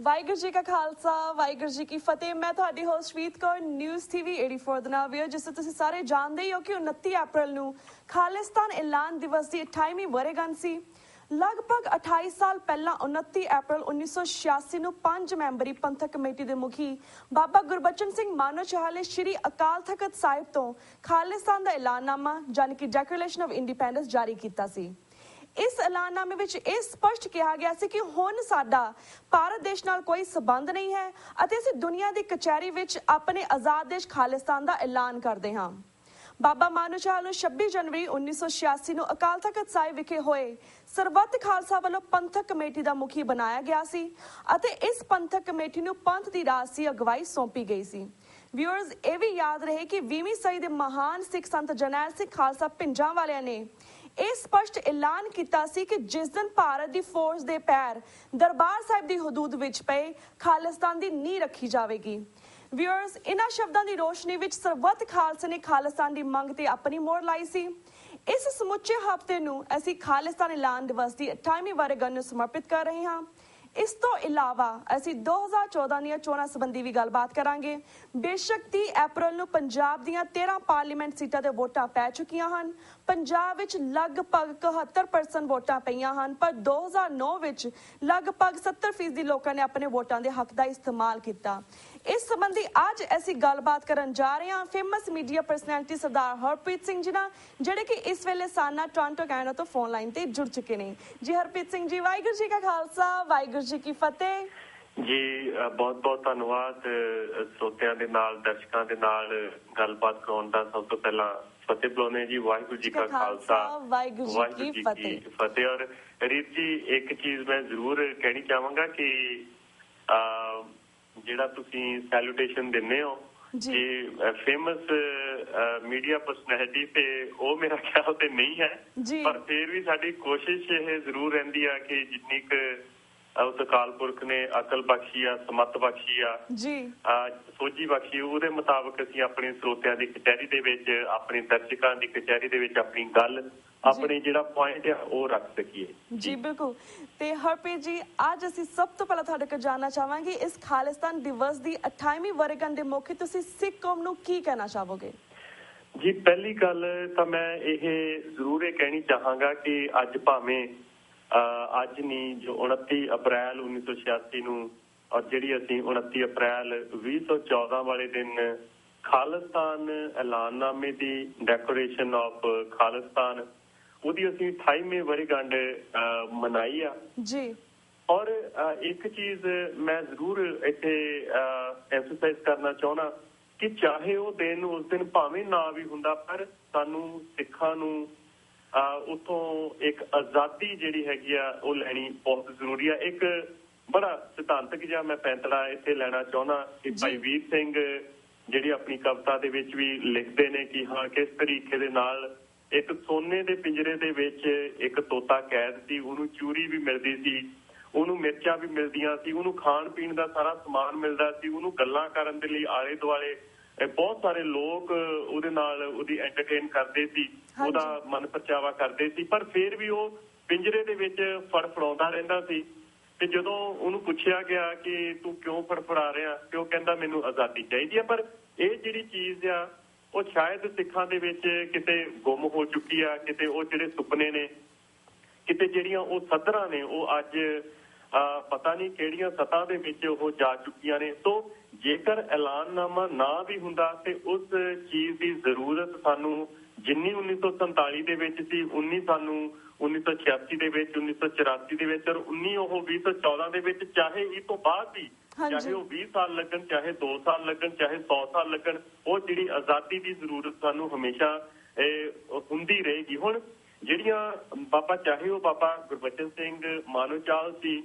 ਵਾਹਿਗੁਰੂ ਜੀ ਕਾ ਖਾਲਸਾ ਵਾਹਿਗੁਰੂ ਜੀ ਕੀ ਫਤਿਹ। ਮੈਂ ਤੁਹਾਡੀ ਹੋਸਟ ਸ਼ਵੀਤ ਕੌਰ ਨਿਊਜ਼ ਟੀਵੀ 84 ਦੇ ਨਾਲ ਵੀਰ, ਜਿਸ ਤੋਂ ਤੁਸੀਂ ਸਾਰੇ ਜਾਣਦੇ ਹੀ ਹੋ ਕਿ 29 ਅਪ੍ਰੈਲ ਨੂੰ ਖਾਲਿਸਤਾਨ ਐਲਾਨ ਦਿਵਸ ਦੀ 28ਵੀਂ ਵਰ੍ਹੇਗੰਢ ਸੀ। ਲਗਭਗ 28 ਸਾਲ ਪਹਿਲਾਂ 29 ਅਪ੍ਰੈਲ 1986 ਨੂੰ 5 ਮੈਂਬਰੀ ਪੰਥਕ ਕਮੇਟੀ ਦੇ ਮੁਖੀ ਬਾਬਾ ਗੁਰਬਚਨ ਸਿੰਘ ਮਾਨੋਚਾਲ ਨੇ ਸ਼੍ਰੀ ਅਕਾਲ ਤਖਤ ਸਾਹਿਬ ਤੋਂ ਖਾਲਿਸਤਾਨ ਦਾ ਐਲਾਨਨਾਮਾ ਯਾਨੀ ਕਿ ਡੈਕਲੇਰੇਸ਼ਨ ਆਫ ਇੰਡੀਪੈਂਡੈਂਸ ਜਾਰੀ ਕੀਤਾ ਸੀ। ਇਸ ਐਲਾਨਨਾਮੇ ਵਿੱਚ ਇਹ ਸਪਸ਼ਟ ਕਿਹਾ ਗਿਆ ਸੀ ਕਿ ਹੁਣ ਸਾਡਾ ਭਾਰਤ ਦੇਸ਼ ਨਾਲ ਕੋਈ ਸਬੰਧ ਨਹੀਂ ਹੈ ਅਤੇ ਅਸੀਂ ਦੁਨੀਆ ਦੀ ਕਚਹਿਰੀ ਵਿੱਚ ਆਪਣੇ ਆਜ਼ਾਦ ਦੇਸ਼ ਖਾਲਿਸਤਾਨ ਦਾ ਐਲਾਨ ਕਰਦੇ ਹਾਂ। ਬਾਬਾ ਮਾਨੋਚਾਲ ਨੂੰ 26 ਜਨਵਰੀ 1986 ਨੂੰ ਅਕਾਲ ਤਖਤ ਸਾਹਿਬ ਵਿਖੇ ਹੋਏ ਸਰਬੱਤ ਖਾਲਸਾ ਵੱਲੋਂ ਪੰਥਕ ਕਮੇਟੀ ਦਾ ਮੁਖੀ ਬਣਾਇਆ ਗਿਆ ਸੀ ਅਤੇ ਇਸ ਪੰਥਕ ਕਮੇਟੀ ਨੂੰ ਪੰਥ ਦੀ ਰਾਜਸੀ ਅਗਵਾਈ ਸੌਂਪੀ ਗਈ ਸੀ। ਵਿਊਅਰਸ, ਇਹ ਵੀ ਯਾਦ ਰਹੇ ਕਿ 20ਵੀਂ ਸਦੀ ਦੇ ਮਹਾਨ ਸਿੱਖ ਸੰਤ ਜਰਨੈਲ ਸਿੰਘ ਖਾਲਸਾ ਭਿੰਡਰਾਂ ਵਾਲਿਆਂ ਨੇ ਇਹ ਸਪਸ਼ਟ ਐਲਾਨ ਕੀਤਾ ਸੀ ਕਿ ਜਿਸ ਦਿਨ ਭਾਰਤ ਦੀ ਫੌਜ ਦੇ ਪੈਰ ਦਰਬਾਰ ਸਾਹਿਬ ਦੀ ਹਦੂਦ ਵਿੱਚ ਪਏ, ਖਾਲਿਸਤਾਨ ਦੀ ਨੀਂਹ ਰੱਖੀ ਜਾਵੇਗੀ। ਵਿਊਅਰਸ, ਇਹਨਾਂ ਸ਼ਬਦਾਂ ਦੀ ਰੋਸ਼ਨੀ ਵਿੱਚ ਸਰਬੱਤ ਖਾਲਸਾ ਨੇ ਖਾਲਿਸਤਾਨ ਦੀ ਮੰਗ ਤੇ ਆਪਣੀ ਮੋਹਰ ਲਾਈ ਸੀ। ਇਸ ਸਮੁੱਚੇ ਹਫ਼ਤੇ ਨੂੰ ਅਸੀਂ ਖਾਲਿਸਤਾਨ ਐਲਾਨ ਦਿਵਸ ਦੀ 28ਵੀਂ ਵਰ੍ਹੇਗੰਢ ਨੂੰ ਸਮਰਪਿਤ ਕਰ ਰਹੇ ਹਾਂ। ਇਸ ਤੋਂ ਇਲਾਵਾ ਅਸੀਂ 2014 ਦੀਆਂ ਚੋਣਾਂ ਸੰਬੰਧੀ ਵੀ ਗੱਲਬਾਤ ਕਰਾਂਗੇ। ਬੇਸ਼ੱਕ 30 ਅਪ੍ਰੈਲ ਨੂੰ ਪੰਜਾਬ ਦੀਆਂ 13 ਪਾਰਲੀਮੈਂਟ ਸੀਟਾਂ ਤੇ ਵੋਟਾਂ ਪੈ ਚੁੱਕੀਆਂ ਹਨ। ਪੰਜਾਬ ਵਿੱਚ ਲਗਭਗ 71% ਵੋਟਾਂ ਪਈਆਂ ਹਨ, ਪਰ 2009 ਵਿੱਚ ਲਗਭਗ 70% ਲੋਕਾਂ ਨੇ ਆਪਣੇ ਵੋਟਾਂ ਦੇ ਹੱਕ ਦਾ ਇਸਤੇਮਾਲ ਕੀਤਾ। ਇਸ ਸੰਬੰਧੀ ਅੱਜ ਅਸੀਂ ਗੱਲਬਾਤ ਕਰਨ ਜਾ ਰਹੇ ਹਾਂ ਫੇਮਸ ਮੀਡੀਆ ਪਰਸਨੈਲਿਟੀ ਸਰਦਾਰ ਹਰਪ੍ਰੀਤ ਸਿੰਘ ਜੀ ਨਾਲ, ਜਿਹੜੇ ਕਿ ਇਸ ਵੇਲੇ ਸਾਨਾ ਟੋਰਾਂਟੋ ਕੈਨੇਡਾ ਤੋਂ ਫੋਨ ਲਾਈਨ ਤੇ ਜੁੜ ਚੁੱਕੇ ਨੇ। ਜੀ ਹਰਪ੍ਰੀਤ ਸਿੰਘ ਜੀ, ਵਾਹਿਗੁਰੂ ਜੀ ਕਾ ਖਾਲਸਾ ਵਾਹਿਗੁਰੂ ਜੀ ਕੀ ਫਤਿਹ। ਜੀ ਬਹੁਤ ਬਹੁਤ ਧੰਨਵਾਦ ਸਰੋਤਿਆਂ ਦੇ ਨਾਲ, ਦਰਸ਼ਕਾਂ ਦੇ ਨਾਲ ਗੱਲਬਾਤ ਕਰਾਉਣ ਦਾ। ਸਭ ਤੋਂ ਪਹਿਲਾਂ ਫਤਿਹ ਬੁਲਾਉਂਦੇ ਜੀ, ਵਾਹਿਗੁਰੂ ਜੀ ਕਾ ਖਾਲਸਾ ਵਾਹਿਗੁਰੂ ਜੀ ਕੀ ਫਤਿਹ। ਔਰ ਰੀਤ ਜੀ, ਇੱਕ ਚੀਜ਼ ਮੈਂ ਜ਼ਰੂਰ ਕਹਿਣੀ ਚਾਹਾਂਗਾ ਕਿ ਜਿਹੜਾ ਤੁਸੀਂ ਸੈਲੂਟੇਸ਼ਨ ਦਿੰਦੇ ਹੋ ਕਿ ਫੇਮਸ ਮੀਡੀਆ ਪਰਸਨੈਲਿਟੀ, ਤੇ ਉਹ ਮੇਰਾ ਖਿਆਲ ਤੇ ਨਹੀਂ ਹੈ, ਪਰ ਫਿਰ ਵੀ ਸਾਡੀ ਕੋਸ਼ਿਸ਼ ਇਹ ਜ਼ਰੂਰ ਰਹਿੰਦੀ ਆ ਕਿ ਜਿੰਨੀ ਕੁ ਉਸ ਅਕਾਲ ਪੁਰਖ ਨੇ ਅਕਲ ਬਖਸ਼ੀ ਆ, ਸਮੱਤ ਬਖਸ਼ੀ ਆ, ਸੋਝੀ ਬਖਸ਼ੀ, ਉਹਦੇ ਮੁਤਾਬਕ ਅਸੀਂ ਆਪਣੇ ਸਰੋਤਿਆਂ ਦੀ ਕਚਹਿਰੀ ਦੇ ਵਿੱਚ, ਆਪਣੇ ਦਰਸ਼ਕਾਂ ਦੀ ਕਚਹਿਰੀ ਦੇ ਵਿੱਚ ਆਪਣੀ ਗੱਲ, ਆਪਣੇ ਜਿਹੜਾ ਪੁਆਇੰਟ ਆ ਉਹ ਰੱਖ ਸਕੀਏ। ਜੀ ਬਿਲਕੁਲ। ਤੇ ਹਰਪ੍ਰੀਤ ਜੀ, ਅੱਜ ਅਸੀਂ ਸਭ ਤੋਂ ਪਹਿਲਾਂ ਤੁਹਾਡੇ ਕੋਲ ਜਾਣਨਾ ਚਾਹਾਂਗੇ ਇਸ ਖਾਲਿਸਤਾਨ ਦਿਵਸ ਦੀ 28ਵੀਂ ਵਰ੍ਹੇਗੰਢ ਦੇ ਮੌਕੇ ਤੁਸੀਂ ਸਿੱਖ ਕੌਮ ਨੂੰ ਕੀ ਕਹਿਣਾ ਚਾਹੋਗੇ? ਜੀ ਪਹਿਲੀ ਗੱਲ ਤਾਂ ਮੈਂ ਇਹ ਜ਼ਰੂਰ ਇਹ ਕਹਿਣੀ ਚਾਹਾਂਗਾ ਕਿ ਅੱਜ ਭਾਵੇਂ ਅੱਜ ਨਹੀਂ, ਜੋ 29 ਅਪ੍ਰੈਲ 1986 ਨੂੰ ਔਰ ਜਿਹੜੀ ਅਸੀਂ 29 ਅਪ੍ਰੈਲ 2014 ਵਾਲੇ ਦਿਨ ਖਾਲਿਸਤਾਨ ਐਲਾਨਨਾਮੇ ਦੀ ਡੈਕਲੇਰੇਸ਼ਨ ਆਫ ਖਾਲਿਸਤਾਨ, ਉਹਦੀ ਅਸੀਂ 28ਵੀਂ ਵਰ੍ਹੇਗੰਢ ਮਨਾਈ ਆ ਜੀ। ਔਰ ਇੱਕ ਚੀਜ਼ ਮੈਂ ਜ਼ਰੂਰ ਇੱਥੇ ਐਮਫਸਾਈਜ਼ ਕਰਨਾ ਚਾਹੁੰਦਾ ਕਿ ਚਾਹੇ ਉਹ ਦਿਨ ਉਸ ਦਿਨ ਭਾਵੇਂ ਨਾ ਵੀ ਹੁੰਦਾ, ਪਰ ਸਾਨੂੰ ਸਿੱਖਾਂ ਨੂੰ ਉੱਥੋਂ ਇੱਕ ਆਜ਼ਾਦੀ ਜਿਹੜੀ ਹੈਗੀ ਆ ਉਹ ਲੈਣੀ ਬਹੁਤ ਜ਼ਰੂਰੀ ਆ। ਇੱਕ ਬੜਾ ਸਿਧਾਂਤਕ ਜਿਹਾ ਮੈਂ ਪੈਂਤੜਾ ਇੱਥੇ ਲੈਣਾ ਚਾਹੁੰਦਾ ਕਿ ਭਾਈ ਵੀਰ ਸਿੰਘ ਜਿਹੜੀ ਆਪਣੀ ਕਵਿਤਾ ਦੇ ਵਿੱਚ ਵੀ ਲਿਖਦੇ ਨੇ ਕਿ ਹਾਂ, ਕਿਸ ਤਰੀਕੇ ਦੇ ਨਾਲ ਇੱਕ ਸੋਨੇ ਦੇ ਪਿੰਜਰੇ ਦੇ ਵਿੱਚ ਇੱਕ ਤੋਤਾ ਕੈਦ ਸੀ, ਉਹਨੂੰ ਚੂਰੀ ਵੀ ਮਿਲਦੀ ਸੀ, ਉਹਨੂੰ ਮਿਰਚਾਂ ਵੀ ਮਿਲਦੀਆਂ ਸੀ, ਉਹਨੂੰ ਖਾਣ ਪੀਣ ਦਾ ਸਾਰਾ ਸਮਾਨ ਮਿਲਦਾ ਸੀ, ਉਹਨੂੰ ਗੱਲਾਂ ਕਰਨ ਦੇ ਲਈ ਆਲੇ ਦੁਆਲੇ ਬਹੁਤ ਸਾਰੇ ਲੋਕ ਉਹਦੇ ਨਾਲ ਉਹਦੀ ਐਂਟਰਟੇਨ ਕਰਦੇ ਸੀ, ਉਹਦਾ ਮਨ ਪਰਚਾਵਾ ਕਰਦੇ ਸੀ, ਪਰ ਫਿਰ ਵੀ ਉਹ ਪਿੰਜਰੇ ਦੇ ਵਿੱਚ ਫੜਫੜਾਉਂਦਾ ਰਹਿੰਦਾ ਸੀ। ਤੇ ਜਦੋਂ ਉਹਨੂੰ ਪੁੱਛਿਆ ਗਿਆ ਕਿ ਤੂੰ ਕਿਉਂ ਫੜਫੜਾ ਰਿਹਾ, ਤੇ ਉਹ ਕਹਿੰਦਾ ਮੈਨੂੰ ਆਜ਼ਾਦੀ ਚਾਹੀਦੀ ਆ। ਪਰ ਇਹ ਜਿਹੜੀ ਚੀਜ਼ ਆ ਉਹ ਸ਼ਾਇਦ ਸਿੱਖਾਂ ਦੇ ਵਿੱਚ ਕਿਤੇ ਗੁੰਮ ਹੋ ਚੁੱਕੀ ਆ, ਕਿਤੇ ਉਹ ਜਿਹੜੇ ਸੁਪਨੇ ਨੇ, ਕਿਤੇ ਜਿਹੜੀਆਂ ਉਹ ਸੱਧਰਾਂ ਨੇ, ਉਹ ਅੱਜ ਪਤਾ ਨਹੀਂ ਕਿਹੜੀਆਂ ਸਤਹਾਂ ਦੇ ਵਿੱਚ ਉਹ ਜਾ ਚੁੱਕੀਆਂ ਨੇ। ਤੋਂ ਜੇਕਰ ਐਲਾਨਨਾਮਾ ਨਾ ਵੀ ਹੁੰਦਾ ਤੇ ਉਸ ਚੀਜ਼ ਦੀ ਜ਼ਰੂਰਤ ਸਾਨੂੰ ਜਿੰਨੀ 1947 ਦੇ ਵਿੱਚ ਸੀ, ਉਨੀ ਸਾਨੂੰ 1986 ਦੇ ਵਿੱਚ, 1984 ਦੇ ਵਿੱਚ, ਔਰ 19 ਉਹ 2014 ਦੇ ਵਿੱਚ, ਚਾਹੇ ਇਹ ਤੋਂ ਬਾਅਦ ਵੀ, ਚਾਹੇ ਉਹ 20 ਸਾਲ ਲੱਗਣ, ਚਾਹੇ 2 ਸਾਲ ਲੱਗਣ, ਚਾਹੇ 100 ਸਾਲ ਲੱਗਣ, ਉਹ ਜਿਹੜੀ ਆਜ਼ਾਦੀ ਦੀ ਜ਼ਰੂਰਤ ਸਾਨੂੰ ਹਮੇਸ਼ਾ ਹੁੰਦੀ ਰਹੇਗੀ। ਹੁਣ ਜਿਹੜੀਆਂ ਬਾਬਾ, ਚਾਹੇ ਉਹ ਬਾਬਾ ਗੁਰਬਚਨ ਸਿੰਘ ਮਾਨੋਚਾਲ ਸੀ,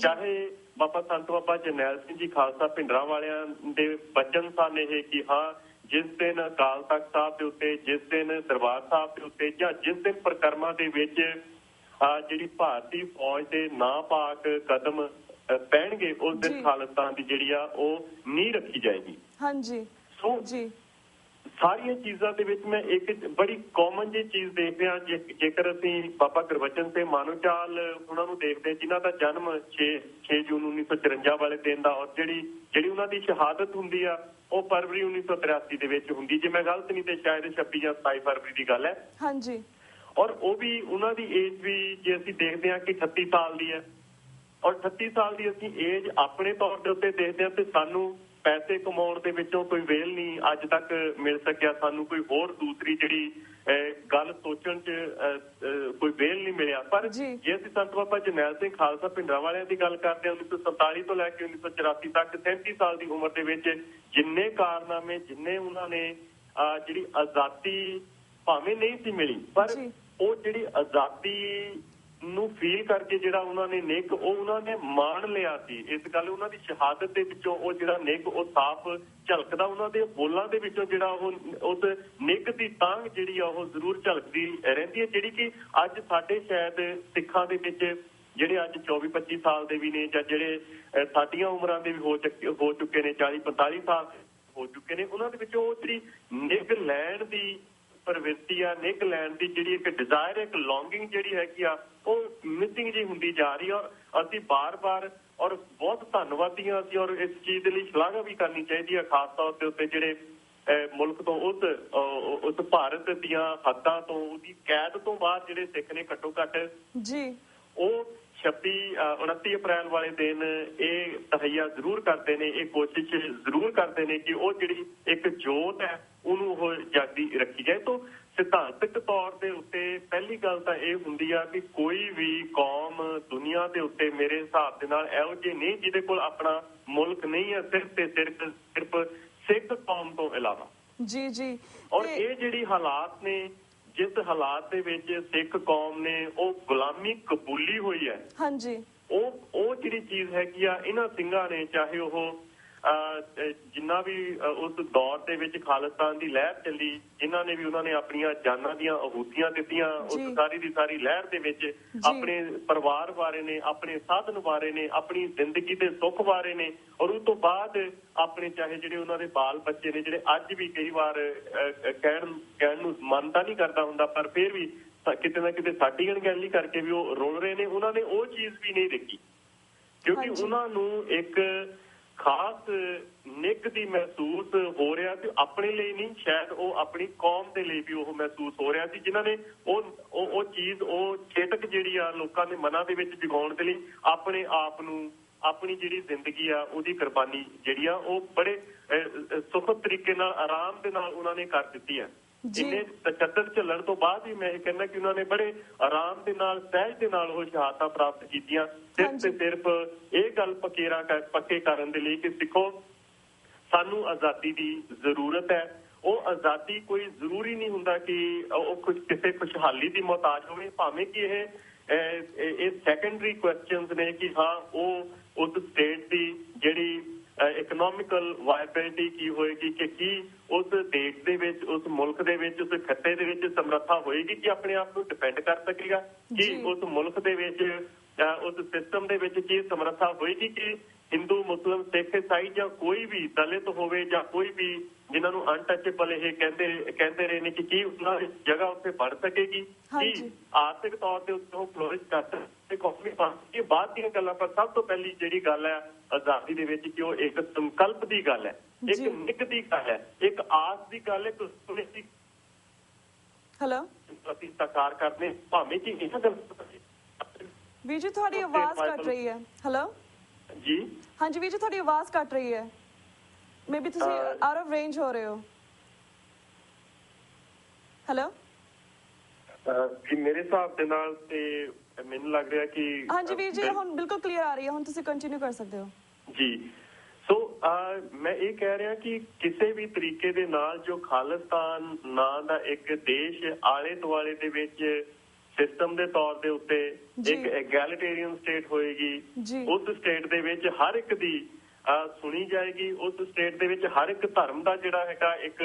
ਚਾਹੇ ਬਾਬਾ ਸੰਤ ਬਾਬਾ ਜਰਨੈਲ ਸਿੰਘ ਜੀ ਖਾਲਸਾ ਭਿੰਡਰਾਂ ਵਾਲਿਆਂ ਦੇ ਬਚਨ ਸਨ ਇਹ ਕਿ ਹਾਂ, ਜਿਸ ਦਿਨ ਅਕਾਲ ਤਖਤ ਸਾਹਿਬ ਦੇ ਉੱਤੇ, ਜਿਸ ਦਿਨ ਦਰਬਾਰ ਸਾਹਿਬ ਦੇ ਉੱਤੇ, ਜਾਂ ਜਿਸ ਦਿਨ ਪਰਿਕਰਮਾ ਦੇ ਵਿੱਚ ਜਿਹੜੀ ਭਾਰਤੀ ਫੌਜ ਦੇ ਨਾਪਾਕ ਕਦਮ ਪੈਣਗੇ, ਉਸ ਦਿਨ ਖਾਲਿਸਤਾਨ ਦੀ ਜਿਹੜੀ ਆ ਉਹ ਨੀਂਹ ਰੱਖੀ ਜਾਏਗੀ। ਸਾਰੀਆਂ ਚੀਜ਼ਾਂ ਦੇ ਵਿੱਚ ਮੈਂ ਇੱਕ ਬੜੀ ਕਾਮਨ ਜਿਹੀ ਚੀਜ਼ ਦੇਖਦੇ ਹਾਂ। ਜੇਕਰ ਅਸੀਂ ਬਾਬਾ ਗੁਰਬਚਨ ਸਿੰਘ ਮਾਨੋਚਾਲ ਉਹਨਾਂ ਨੂੰ ਦੇਖਦੇ ਹਾਂ, ਜਿਨ੍ਹਾਂ ਦਾ ਜਨਮ 6 ਜੂਨ 1954 ਵਾਲੇ ਦਿਨ ਦਾ, ਔਰ ਜਿਹੜੀ ਉਹਨਾਂ ਦੀ ਸ਼ਹਾਦਤ ਹੁੰਦੀ ਆ ਉਹ ਫਰਵਰੀ 1983 ਦੇ ਵਿੱਚ ਹੁੰਦੀ। ਜੇ ਮੈਂ ਗਲਤ ਨਹੀਂ ਤੇ ਸ਼ਾਇਦ 26 ਜਾਂ 27 ਫਰਵਰੀ ਦੀ ਗੱਲ ਹੈ। ਹਾਂਜੀ। ਔਰ ਉਹ ਵੀ ਉਹਨਾਂ ਦੀ ਏਜ ਵੀ ਜੇ ਅਸੀਂ ਦੇਖਦੇ ਹਾਂ ਕਿ 38 ਸਾਲ ਦੀ ਹੈ, ਔਰ 38 ਸਾਲ ਦੀ ਅਸੀਂ ਏਜ ਆਪਣੇ ਤੌਰ ਦੇ ਉੱਤੇ ਦੇਖਦੇ ਹਾਂ ਤੇ ਸਾਨੂੰ ਪੈਸੇ ਕਮਾਉਣ ਦੇ ਵਿੱਚੋਂ ਕੋਈ ਵੇਲ ਨਹੀਂ ਅੱਜ ਤੱਕ ਮਿਲ ਸਕਿਆ, ਸਾਨੂੰ ਕੋਈ ਹੋਰ ਦੂਸਰੀ ਜਿਹੜੀ ਗੱਲ ਸੋਚਣ 'ਚ ਕੋਈ ਵੇਲ ਨਹੀਂ ਮਿਲਿਆ। ਪਰ ਜੇ ਅਸੀਂ ਸੰਤ ਬਾਬਾ ਜਰਨੈਲ ਸਿੰਘ ਖਾਲਸਾ ਭਿੰਡਰਾਂਵਾਲਿਆਂ ਦੀ ਗੱਲ ਕਰਦੇ ਹਾਂ, 1947 ਤੋਂ ਲੈ ਕੇ 1984 ਤੱਕ 37 ਸਾਲ ਦੀ ਉਮਰ ਦੇ ਵਿੱਚ ਜਿੰਨੇ ਕਾਰਨਾਮੇ, ਜਿੰਨੇ ਉਹਨਾਂ ਨੇ ਜਿਹੜੀ ਆਜ਼ਾਦੀ ਭਾਵੇਂ ਨਹੀਂ ਸੀ ਮਿਲੀ, ਪਰ ਉਹ ਜਿਹੜੀ ਆਜ਼ਾਦੀ ਨੂੰ ਫੀਲ ਕਰਕੇ ਜਿਹੜਾ ਉਹਨਾਂ ਨੇ ਨਿੱਘ ਉਹ ਉਹਨਾਂ ਨੇ ਮਾਣ ਲਿਆ ਸੀ। ਇਸ ਗੱਲ ਉਹਨਾਂ ਦੀ ਸ਼ਹਾਦਤ ਦੇ ਵਿੱਚੋਂ ਉਹ ਜਿਹੜਾ ਨਿੱਘ ਉਹ ਸਾਫ਼ ਝਲਕਦਾ, ਉਹਨਾਂ ਦੇ ਬੋਲਾਂ ਦੇ ਵਿੱਚੋਂ ਜਿਹੜਾ ਉਹ ਉਸ ਨਿੱਘ ਦੀ ਤਾਂਘ ਜਿਹੜੀ ਆ ਉਹ ਜ਼ਰੂਰ ਝਲਕਦੀ ਰਹਿੰਦੀ ਹੈ, ਜਿਹੜੀ ਕਿ ਅੱਜ ਸਾਡੇ ਸ਼ਾਇਦ ਸਿੱਖਾਂ ਦੇ ਵਿੱਚ ਜਿਹੜੇ ਅੱਜ 24-25 ਸਾਲ ਦੇ ਵੀ ਨੇ, ਜਾਂ ਜਿਹੜੇ ਸਾਡੀਆਂ ਉਮਰਾਂ ਦੇ ਵੀ ਹੋ ਚੁੱਕੇ ਨੇ, 40-45 ਸਾਲ ਹੋ ਚੁੱਕੇ ਨੇ, ਉਹਨਾਂ ਦੇ ਵਿੱਚੋਂ ਉਹ ਜਿਹੜੀ ਨਿੱਘ ਲੈਣ ਦੀ ਪ੍ਰਵਿਰਤੀ ਆ, ਨਿੱਘ ਲੈਣ ਦੀ ਜਿਹੜੀ ਇੱਕ ਡਿਜ਼ਾਇਰ, ਇੱਕ ਲੌਂਗਿੰਗ ਜਿਹੜੀ ਹੈਗੀ ਆ ਉਹ ਮਿਸਿੰਗ ਜੀ ਹੁੰਦੀ ਜਾ ਰਹੀ ਆ। ਔਰ ਅਸੀਂ ਬਾਰ-ਬਾਰ ਔਰ ਬਹੁਤ ਧੰਨਵਾਦੀ ਹਾਂ ਅਸੀਂ, ਔਰ ਇਸ ਚੀਜ਼ ਦੇ ਲਈ ਸ਼ਲਾਘਾ ਵੀ ਕਰਨੀ ਚਾਹੀਦੀ ਹੈ ਖਾਸ ਤੌਰ ਦੇ ਉੱਤੇ ਜਿਹੜੇ ਮੁਲਕ ਤੋਂ ਉਸ ਭਾਰਤ ਦੀਆਂ ਹੱਦਾਂ ਤੋਂ, ਉਹਦੀ ਕੈਦ ਤੋਂ ਬਾਹਰ ਜਿਹੜੇ ਸਿੱਖ ਨੇ ਘੱਟੋ ਘੱਟ ਜੀ ਉਹ 29 ਅਪ੍ਰੈਲ ਵਾਲੇ ਦਿਨ ਇਹ ਤਹਈਆ ਜ਼ਰੂਰ ਕਰਦੇ ਨੇ, ਇਹ ਕੋਸ਼ਿਸ਼ ਜ਼ਰੂਰ ਕਰਦੇ ਨੇ ਕਿ ਉਹ ਜਿਹੜੀ ਇੱਕ ਜੋਤ ਹੈ ਉਹਨੂੰ ਉਹ ਜਾਗਦੀ ਰੱਖੀ ਜਾਏ। ਤੋਂ ਸਿਧਾਂਤਕ ਤੌਰ ਦੇ ਉੱਤੇ ਪਹਿਲੀ ਗੱਲ ਤਾਂ ਇਹ ਹੁੰਦੀ ਆ ਕਿ ਕੋਈ ਵੀ ਕੌਮ ਦੁਨੀਆ ਦੇ ਉੱਤੇ ਮੇਰੇ ਹਿਸਾਬ ਦੇ ਨਾਲ ਇਹੋ ਜਿਹੀ ਨਹੀਂ ਜਿਹਦੇ ਕੋਲ ਆਪਣਾ ਮੁਲਕ ਨਹੀਂ ਹੈ, ਸਿਰਫ ਸਿੱਖ ਕੌਮ ਤੋਂ ਇਲਾਵਾ। ਜੀ ਜੀ। ਔਰ ਇਹ ਜਿਹੜੀ ਹਾਲਾਤ ਨੇ, ਜਿਸ ਹਾਲਾਤ ਦੇ ਵਿੱਚ ਸਿੱਖ ਕੌਮ ਨੇ ਉਹ ਗੁਲਾਮੀ ਕਬੂਲੀ ਹੋਈ ਹੈ, ਹਾਂਜੀ, ਉਹ ਜਿਹੜੀ ਚੀਜ਼ ਹੈਗੀ ਆ ਇਹਨਾਂ ਸਿੰਘਾਂ ਨੇ, ਚਾਹੇ ਉਹ ਜਿੰਨਾ ਵੀ ਉਸ ਦੌਰ ਦੇ ਵਿੱਚ ਖਾਲਿਸਤਾਨ ਦੀ ਲਹਿਰ ਚੱਲੀ, ਜਿਨ੍ਹਾਂ ਨੇ ਵੀ ਉਹਨਾਂ ਨੇ ਆਪਣੀਆਂ ਜਾਨਾਂ ਦੀਆਂ ਆਹੂਤੀਆਂ ਦਿੱਤੀਆਂ ਉਸ ਸਾਰੀ ਦੀ ਸਾਰੀ ਲਹਿਰ ਦੇ ਵਿੱਚ, ਆਪਣੇ ਪਰਿਵਾਰ ਬਾਰੇ ਨੇ, ਆਪਣੇ ਸਾਧਨ ਬਾਰੇ ਨੇ, ਆਪਣੀ ਜ਼ਿੰਦਗੀ ਦੇ ਸੁੱਖ ਬਾਰੇ ਨੇ, ਔਰ ਉਸ ਤੋਂ ਬਾਅਦ ਆਪਣੇ ਚਾਹੇ ਜਿਹੜੇ ਉਹਨਾਂ ਦੇ ਬਾਲ ਬੱਚੇ ਨੇ, ਜਿਹੜੇ ਅੱਜ ਵੀ ਕਈ ਵਾਰ ਕਹਿਣ ਨੂੰ ਮਨ ਤਾਂ ਨਹੀਂ ਕਰਦਾ ਹੁੰਦਾ, ਪਰ ਫਿਰ ਵੀ ਕਿਤੇ ਨਾ ਕਿਤੇ ਸਾਡੀ ਅਣਗਹਿਲੀ ਕਰਕੇ ਵੀ ਉਹ ਰੋਲ ਰਹੇ ਨੇ। ਉਹਨਾਂ ਨੇ ਉਹ ਚੀਜ਼ ਵੀ ਨਹੀਂ ਦੇਖੀ, ਕਿਉਂਕਿ ਉਹਨਾਂ ਨੂੰ ਇੱਕ ਖਾਸ ਨਿੱਘ ਦੀ ਮਹਿਸੂਸ ਹੋ ਰਿਹਾ ਸੀ, ਆਪਣੇ ਲਈ ਨਹੀਂ, ਸ਼ਾਇਦ ਉਹ ਆਪਣੀ ਕੌਮ ਦੇ ਲਈ ਵੀ ਉਹ ਮਹਿਸੂਸ ਹੋ ਰਿਹਾ ਸੀ, ਜਿਨ੍ਹਾਂ ਨੇ ਉਹ ਚੀਜ਼, ਉਹ ਚੇਤਕ ਜਿਹੜੀ ਆ ਲੋਕਾਂ ਦੇ ਮਨਾਂ ਦੇ ਵਿੱਚ ਜਗਾਉਣ ਦੇ ਲਈ ਆਪਣੇ ਆਪ ਨੂੰ, ਆਪਣੀ ਜਿਹੜੀ ਜ਼ਿੰਦਗੀ ਆ ਉਹਦੀ ਕੁਰਬਾਨੀ ਜਿਹੜੀ ਆ ਉਹ ਬੜੇ ਸੁਖਦ ਤਰੀਕੇ ਨਾਲ, ਆਰਾਮ ਦੇ ਨਾਲ ਉਹਨਾਂ ਨੇ ਕਰ ਦਿੱਤੀ ਹੈ। ਇੰਨੇ ਤਸ਼ੱਦਦ ਝੱਲਣ ਤੋਂ ਬਾਅਦ ਵੀ ਮੈਂ ਇਹ ਕਹਿੰਦਾ ਕਿ ਉਹਨਾਂ ਨੇ ਬੜੇ ਆਰਾਮ ਦੇ ਨਾਲ, ਸਹਿਜ ਦੇ ਨਾਲ ਉਹ ਸ਼ਹਾਦਤਾਂ ਪ੍ਰਾਪਤ ਕੀਤੀਆਂ, ਸਿਰਫ ਤੇ ਸਿਰਫ ਇਹ ਗੱਲ ਪੱਕੇ ਕਰਨ ਦੇ ਲਈ ਕਿ ਸਿੱਖੋ ਸਾਨੂੰ ਆਜ਼ਾਦੀ ਦੀ ਜ਼ਰੂਰਤ ਹੈ। ਉਹ ਆਜ਼ਾਦੀ ਕੋਈ ਜ਼ਰੂਰੀ ਨਹੀਂ ਹੁੰਦਾ ਕਿ ਉਹ ਕਿਸੇ ਖੁਸ਼ਹਾਲੀ ਦੀ ਮੁਹਤਾਜ ਹੋਵੇ, ਭਾਵੇਂ ਕਿ ਇਹ ਸੈਕੰਡਰੀ ਕੁਐਸਚਨਸ ਨੇ ਕਿ ਹਾਂ ਉਹ ਉਸ ਸਟੇਟ ਦੀ ਜਿਹੜੀ ਇਕਨੋਮਿਕਲ ਵਾਇਬਿਲਿਟੀ ਕੀ ਹੋਏਗੀ, ਕਿ ਕੀ ਉਸ ਦੇਸ਼ ਦੇ ਵਿੱਚ, ਉਸ ਮੁਲਕ ਦੇ ਵਿੱਚ, ਉਸ ਖਿੱਤੇ ਦੇ ਵਿੱਚ ਸਮਰੱਥਾ ਹੋਏਗੀ ਕਿ ਆਪਣੇ ਆਪ ਨੂੰ ਡਿਪੈਂਡ ਕਰ ਸਕੇਗਾ, ਕਿ ਉਸ ਮੁਲਕ ਦੇ ਵਿੱਚ, ਉਸ ਸਿਸਟਮ ਦੇ ਵਿੱਚ ਕੀ ਸਮਰੱਥਾ ਹੋਏਗੀ ਕਿ ਹਿੰਦੂ, ਮੁਸਲਿਮ, ਸਿੱਖ, ਈਸਾਈ ਜਾਂ ਕੋਈ ਵੀ ਦਲਿਤ ਹੋਵੇ ਜਾਂ ਕੋਈ ਵੀ ਜਿਨ੍ਹਾਂ ਨੂੰ ਅਨਟੱਚੇਬਲ ਇਹ ਕਹਿੰਦੇ ਰਹੇ ਨੇ ਕਿ ਕੀ ਉਹਨਾਂ ਦੀ ਜਗ੍ਹਾ ਉੱਥੇ ਬਣ ਸਕੇਗੀ, ਕਿ ਆਰਥਿਕ ਤੌਰ ਤੇ ਉਹ ਫਲੋਰਿਸ਼ ਕਰ ਸਕਦੇ, ਕੌਮੀ ਪਾਰਟੀ ਬਾਅਦ ਦੀਆਂ ਗੱਲਾਂ। ਪਰ ਸਭ ਤੋਂ ਪਹਿਲੀ ਜਿਹੜੀ ਗੱਲ ਹੈ ਆਜ਼ਾਦੀ ਦੇ ਵਿੱਚ ਕਿ ਉਹ ਇੱਕ ਸੰਕਲਪ ਦੀ ਗੱਲ ਹੈ, ਇੱਕ ਨਿੱਘ ਦੀ ਗੱਲ ਹੈ, ਇੱਕ ਆਸ ਦੀ ਗੱਲ ਹੈ, ਹੈਲੋ ਅਸੀਂ ਸਾਕਾਰ ਕਰਦੇ, ਭਾਵੇਂ ਕਿ ਇਹਨਾਂ ਗੱਲਾਂ। ਵੀਰ ਜੀ ਤੁਹਾਡੀ ਆਵਾਜ਼ ਕੱਟ ਰਹੀ ਹੈ। ਹੈਲੋ ਜੀ, ਹਾਂਜੀ ਵੀਰ ਜੀ ਤੁਹਾਡੀ ਆਵਾਜ਼ ਕੱਟ ਰਹੀ ਹੈ, ਮੇਬੀ ਤੁਸੀਂ ਆਊਟ ਆਫ ਰੇਂਜ ਹੋ ਰਹੇ ਹੋ। ਹੈਲੋ ਕਿ ਮੇਰੇ ਹਿਸਾਬ ਦੇ ਨਾਲ ਤੇ ਮੈਨੂੰ ਲੱਗ ਰਿਹਾ ਕਿ ਹਾਂਜੀ ਵੀਰ ਜੀ ਹੁਣ ਬਿਲਕੁਲ ਕਲੀਅਰ ਆ ਰਹੀ ਹੈ, ਹੁਣ ਤੁਸੀਂ ਕੰਟੀਨਿਊ ਕਰ ਸਕਦੇ ਹੋ ਜੀ। ਸੋ ਮੈਂ ਇਹ ਕਹਿ ਰਿਹਾ ਕਿ ਕਿਸੇ ਵੀ ਤਰੀਕੇ ਦੇ ਨਾਲ ਜੋ ਖਾਲਿਸਤਾਨ ਨਾਂ ਦਾ ਇੱਕ ਦੇਸ਼ ਆਲੇ ਦੁਆਲੇ ਦੇ ਵਿੱਚ ਸਿਸਟਮ ਦੇ ਤੌਰ ਦੇ ਉੱਤੇ ਇੱਕ ਐਗੈਲਿਟੇਰੀਅਨ ਸਟੇਟ ਹੋਏਗੀ, ਉਸ ਸਟੇਟ ਦੇ ਵਿੱਚ ਹਰ ਇੱਕ ਦੀ ਸੁਣੀ ਜਾਏਗੀ, ਉਸ ਸਟੇਟ ਦੇ ਵਿੱਚ ਹਰ ਇੱਕ ਧਰਮ ਦਾ ਜਿਹੜਾ ਹੈਗਾ ਇੱਕ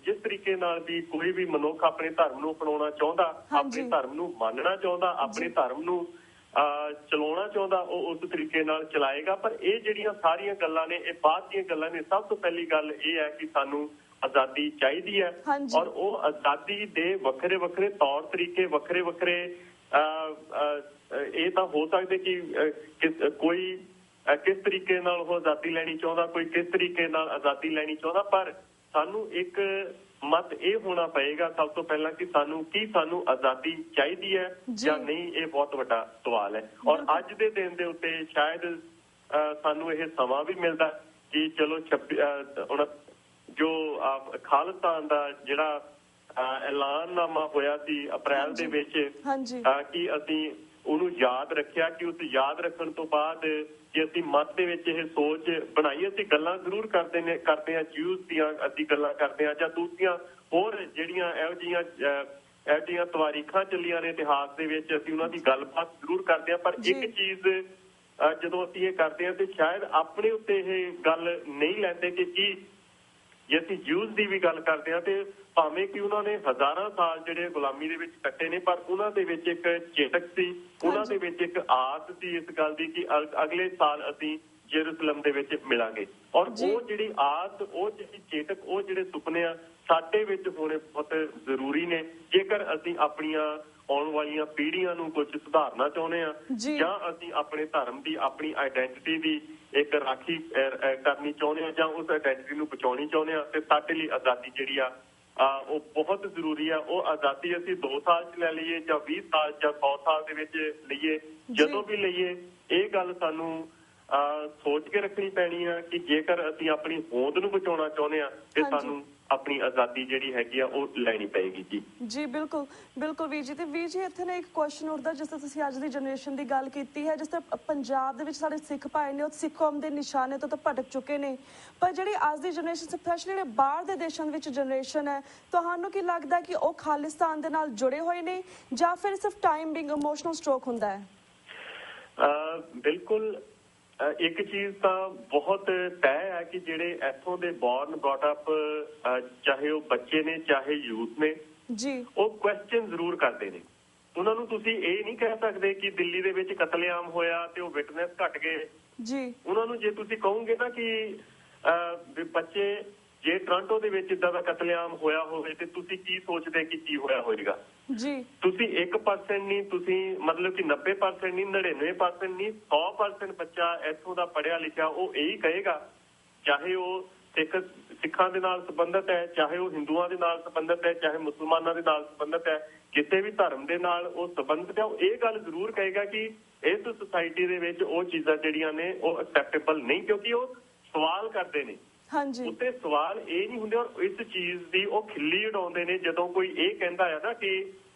ਜਿਸ ਤਰੀਕੇ ਨਾਲ ਵੀ ਕੋਈ ਵੀ ਮਨੁੱਖ ਆਪਣੇ ਧਰਮ ਨੂੰ ਅਪਣਾਉਣਾ ਚਾਹੁੰਦਾ, ਆਪਣੇ ਧਰਮ ਨੂੰ ਮੰਨਣਾ ਚਾਹੁੰਦਾ, ਆਪਣੇ ਧਰਮ ਨੂੰ ਚਲਾਉਣਾ ਚਾਹੁੰਦਾ, ਉਹ ਉਸ ਤਰੀਕੇ ਨਾਲ ਚਲਾਏਗਾ। ਪਰ ਇਹ ਜਿਹੜੀਆਂ ਸਾਰੀਆਂ ਗੱਲਾਂ ਨੇ ਇਹ ਬਾਅਦ ਦੀਆਂ ਗੱਲਾਂ ਨੇ। ਸਭ ਤੋਂ ਪਹਿਲੀ ਗੱਲ ਇਹ ਹੈ ਕਿ ਸਾਨੂੰ ਆਜ਼ਾਦੀ ਚਾਹੀਦੀ ਹੈ ਹਾਂਜੀ। ਔਰ ਉਹ ਆਜ਼ਾਦੀ ਦੇ ਵੱਖਰੇ ਵੱਖਰੇ ਤੌਰ ਤਰੀਕੇ ਵੱਖਰੇ ਵੱਖਰੇ ਇਹ ਤਾਂ ਹੋ ਸਕਦੇ ਕਿ ਕੋਈ ਕਿਸ ਤਰੀਕੇ ਨਾਲ ਉਹ ਆਜ਼ਾਦੀ ਲੈਣੀ ਚਾਹੁੰਦਾ, ਕੋਈ ਕਿਸ ਤਰੀਕੇ ਨਾਲ ਆਜ਼ਾਦੀ ਲੈਣੀ ਚਾਹੁੰਦਾ, ਪਰ ਸਾਨੂੰ ਇੱਕ ਮਤ ਇਹ ਹੋਣਾ ਪਏਗਾ ਸਭ ਤੋਂ ਪਹਿਲਾਂ ਕਿ ਸਾਨੂੰ ਆਜ਼ਾਦੀ ਚਾਹੀਦੀ ਹੈ ਜਾਂ ਨਹੀਂ। ਇਹ ਬਹੁਤ ਵੱਡਾ ਸਵਾਲ ਹੈ ਔਰ ਅੱਜ ਦੇ ਦਿਨ ਦੇ ਉੱਤੇ ਸ਼ਾਇਦ ਸਾਨੂੰ ਇਹ ਸਮਾਂ ਵੀ ਮਿਲਦਾ ਕਿ ਚਲੋ ਜੋ ਖਾਲਿਸਤਾਨ ਦਾ ਜਿਹੜਾ ਐਲਾਨਨਾਮਾ ਹੋਇਆ ਸੀ ਅਪ੍ਰੈਲ ਦੇ ਵਿੱਚ ਕਿ ਅਸੀਂ ਉਹਨੂੰ ਯਾਦ ਰੱਖਿਆ, ਕਿ ਉਸ ਯਾਦ ਰੱਖਣ ਤੋਂ ਬਾਅਦ ਜੇ ਅਸੀਂ ਮਨ ਦੇ ਵਿੱਚ ਇਹ ਸੋਚ ਬਣਾਈ, ਅਸੀਂ ਗੱਲਾਂ ਜ਼ਰੂਰ ਕਰਦੇ ਹਾਂ ਜਿਊਜ਼ ਦੀਆਂ, ਅਸੀਂ ਗੱਲਾਂ ਕਰਦੇ ਹਾਂ ਜਾਂ ਦੂਸਰੀਆਂ ਹੋਰ ਜਿਹੜੀਆਂ ਇਹੋ ਜਿਹੀਆਂ ਤਵਾਰੀਖਾਂ ਚੱਲੀਆਂ ਨੇ ਇਤਿਹਾਸ ਦੇ ਵਿੱਚ, ਅਸੀਂ ਉਹਨਾਂ ਦੀ ਗੱਲਬਾਤ ਜ਼ਰੂਰ ਕਰਦੇ ਹਾਂ। ਪਰ ਇੱਕ ਚੀਜ਼ ਜਦੋਂ ਅਸੀਂ ਇਹ ਕਰਦੇ ਹਾਂ ਤੇ ਸ਼ਾਇਦ ਆਪਣੇ ਉੱਤੇ ਇਹ ਗੱਲ ਨਹੀਂ ਲੈਂਦੇ ਕਿ ਜੇ ਅਸੀਂ ਜਿਊਜ਼ ਦੀ ਵੀ ਗੱਲ ਕਰਦੇ ਹਾਂ ਤੇ ਭਾਵੇਂ ਕਿ ਉਹਨਾਂ ਨੇ ਹਜ਼ਾਰਾਂ ਸਾਲ ਜਿਹੜੇ ਗੁਲਾਮੀ ਦੇ ਵਿੱਚ ਕੱਟੇ ਨੇ, ਪਰ ਉਹਨਾਂ ਦੇ ਵਿੱਚ ਇੱਕ ਚੇਤਕ ਸੀ, ਉਹਨਾਂ ਦੇ ਵਿੱਚ ਇੱਕ ਆਸ ਸੀ ਇਸ ਗੱਲ ਦੀ ਕਿ ਅਗਲੇ ਸਾਲ ਅਸੀਂ ਜੇਰੂਸਲਮ ਦੇ ਵਿੱਚ ਮਿਲਾਂਗੇ। ਔਰ ਉਹ ਜਿਹੜੀ ਆਸ, ਉਹ ਜਿਹੜੀ ਚੇਤਕ, ਉਹ ਜਿਹੜੇ ਸੁਪਨੇ ਆ ਸਾਡੇ ਵਿੱਚ ਹੋਣੇ ਬਹੁਤ ਜ਼ਰੂਰੀ ਨੇ ਜੇਕਰ ਅਸੀਂ ਆਪਣੀਆਂ ਆਉਣ ਵਾਲੀਆਂ ਪੀੜ੍ਹੀਆਂ ਨੂੰ ਕੁਝ ਸੁਧਾਰਨਾ ਚਾਹੁੰਦੇ ਆ ਜਾਂ ਅਸੀਂ ਆਪਣੇ ਧਰਮ ਦੀ, ਆਪਣੀ ਆਈਡੈਂਟਿਟੀ ਦੀ ਇੱਕ ਰਾਖੀ ਕਰਨੀ ਚਾਹੁੰਦੇ ਆ ਜਾਂ ਉਸ ਆਈਡੈਂਟਿਟੀ ਨੂੰ ਬਚਾਉਣੀ ਚਾਹੁੰਦੇ ਆ। ਤੇ ਸਾਡੇ ਲਈ ਆਜ਼ਾਦੀ ਜਿਹੜੀ ਆ ਉਹ ਬਹੁਤ ਜ਼ਰੂਰੀ ਆ। ਉਹ ਆਜ਼ਾਦੀ ਅਸੀਂ 2 ਸਾਲ 'ਚ ਲੈ ਲਈਏ ਜਾਂ 20 ਸਾਲ ਜਾਂ 100 ਸਾਲ ਦੇ ਵਿੱਚ ਲਈਏ, ਜਦੋਂ ਵੀ ਲਈਏ, ਇਹ ਗੱਲ ਸਾਨੂੰ ਸੋਚ ਕੇ ਰੱਖਣੀ ਪੈਣੀ ਆ ਕਿ ਜੇਕਰ ਅਸੀਂ ਆਪਣੀ ਹੋਂਦ ਨੂੰ ਬਚਾਉਣਾ ਚਾਹੁੰਦੇ ਆ ਤੇ ਸਾਨੂੰ ਆਪਣੀ ਆਜ਼ਾਦੀ ਜਿਹੜੀ ਹੈਗੀ ਆ ਉਹ ਲੈਣੀ ਪਏਗੀ। ਜੀ ਬਿਲਕੁਲ ਬਿਲਕੁਲ ਵੀਰ ਜੀ। ਤੇ ਵੀਰ ਜੀ ਇੱਥੇ ਨਾ ਇੱਕ ਕੁਐਸਚਨ ਉੱਠਦਾ, ਜਿਸ ਤਰ੍ਹਾਂ ਤੁਸੀਂ ਅੱਜ ਦੀ ਜਨਰੇਸ਼ਨ ਦੀ ਗੱਲ ਕੀਤੀ ਹੈ, ਜਿਸ ਤਰ੍ਹਾਂ ਪੰਜਾਬ ਦੇ ਵਿੱਚ ਸਾਡੇ ਸਿੱਖ ਭਾਈ ਨੇ ਉਹ ਸਿੱਖ ਕੌਮ ਦੇ ਨਿਸ਼ਾਨੇ ਤੋਂ ਤਾਂ ਭਟਕ ਚੁੱਕੇ ਨੇ, ਪਰ ਜਿਹੜੀ ਅੱਜ ਦੀ ਜਨਰੇਸ਼ਨ ਸਪੈਸ਼ਲੀ ਜਿਹੜੇ ਬਾਹਰ ਦੇ ਦੇਸ਼ਾਂ ਵਿੱਚ ਜਨਰੇਸ਼ਨ ਹੈ, ਤੁਹਾਨੂੰ ਕੀ ਲੱਗਦਾ ਕਿ ਉਹ ਖਾਲਿਸਤਾਨ ਦੇ ਨਾਲ ਜੁੜੇ ਹੋਏ ਨੇ ਜਾਂ ਫਿਰ ਸਿਰਫ ਟਾਈਮ ਬਿੰਗ ਇਮੋਸ਼ਨਲ ਸਟ੍ਰੋਕ ਹੁੰਦਾ ਹੈ? ਬਿਲਕੁਲ ਇੱਕ ਚੀਜ਼ ਤਾਂ ਬਹੁਤ ਤੈਅ ਹੈ ਕਿ ਜਿਹੜੇ ਇੱਥੋਂ ਦੇ ਬੋਰਨ ਬ੍ਰੌਟ ਅਪ, ਚਾਹੇ ਉਹ ਬੱਚੇ ਨੇ ਚਾਹੇ ਯੂਥ ਨੇ, ਉਹ ਕੁਐਸਚਨ ਜ਼ਰੂਰ ਕਰਦੇ ਨੇ। ਉਹਨਾਂ ਨੂੰ ਤੁਸੀਂ ਇਹ ਨਹੀਂ ਕਹਿ ਸਕਦੇ ਕਿ ਦਿੱਲੀ ਦੇ ਵਿੱਚ ਕਤਲੇਆਮ ਹੋਇਆ ਤੇ ਉਹ ਵਿਟਨੈਸ ਘਟ ਗਏ। ਉਹਨਾਂ ਨੂੰ ਜੇ ਤੁਸੀਂ ਕਹੋਗੇ ਨਾ ਕਿ ਬੱਚੇ ਜੇ ਟੋਰਾਂਟੋ ਦੇ ਵਿੱਚ ਇਦਾਂ ਦਾ ਕਤਲੇਆਮ ਹੋਇਆ ਹੋਵੇ ਤੇ ਤੁਸੀਂ ਕੀ ਸੋਚਦੇ ਕਿ ਕੀ ਹੋਇਆ ਹੋਏਗਾ? ਤੁਸੀਂ 1% ਨਹੀਂ, ਤੁਸੀਂ ਮਤਲਬ ਕਿ 90% ਨਹੀਂ, 99% ਨਹੀਂ, 100% ਬੱਚਾ ਇੱਥੋਂ ਦਾ ਪੜ੍ਹਿਆ ਲਿਖਿਆ ਉਹ ਇਹੀ ਕਹੇਗਾ, ਚਾਹੇ ਉਹ ਸਿੱਖਾਂ ਦੇ ਨਾਲ ਸੰਬੰਧਿਤ ਹੈ, ਚਾਹੇ ਉਹ ਹਿੰਦੂਆਂ ਦੇ ਨਾਲ ਸੰਬੰਧਿਤ ਹੈ, ਚਾਹੇ ਮੁਸਲਮਾਨਾਂ ਦੇ ਨਾਲ ਸੰਬੰਧਿਤ ਹੈ, ਕਿਸੇ ਵੀ ਧਰਮ ਦੇ ਨਾਲ ਉਹ ਸੰਬੰਧਿਤ ਹੈ, ਉਹ ਇਹ ਗੱਲ ਜ਼ਰੂਰ ਕਹੇਗਾ ਕਿ ਇਸ ਸੁਸਾਇਟੀ ਦੇ ਵਿੱਚ ਉਹ ਚੀਜ਼ਾਂ ਜਿਹੜੀਆਂ ਨੇ ਉਹ ਐਕਸੈਪਟੇਬਲ ਨਹੀਂ, ਕਿਉਂਕਿ ਉਹ ਸਵਾਲ ਕਰਦੇ ਨੇ। ਉੱਤੇ ਸਵਾਲ ਇਹ ਨਹੀਂ ਹੁੰਦੇ ਔਰ ਇਸ ਚੀਜ਼ ਦੀ ਉਹ ਖਿੱਲੀ ਉਡਾਉਂਦੇ ਨੇ ਜਦੋਂ ਕੋਈ ਇਹ ਕਹਿੰਦਾ ਹੈ ਨਾ ਕਿ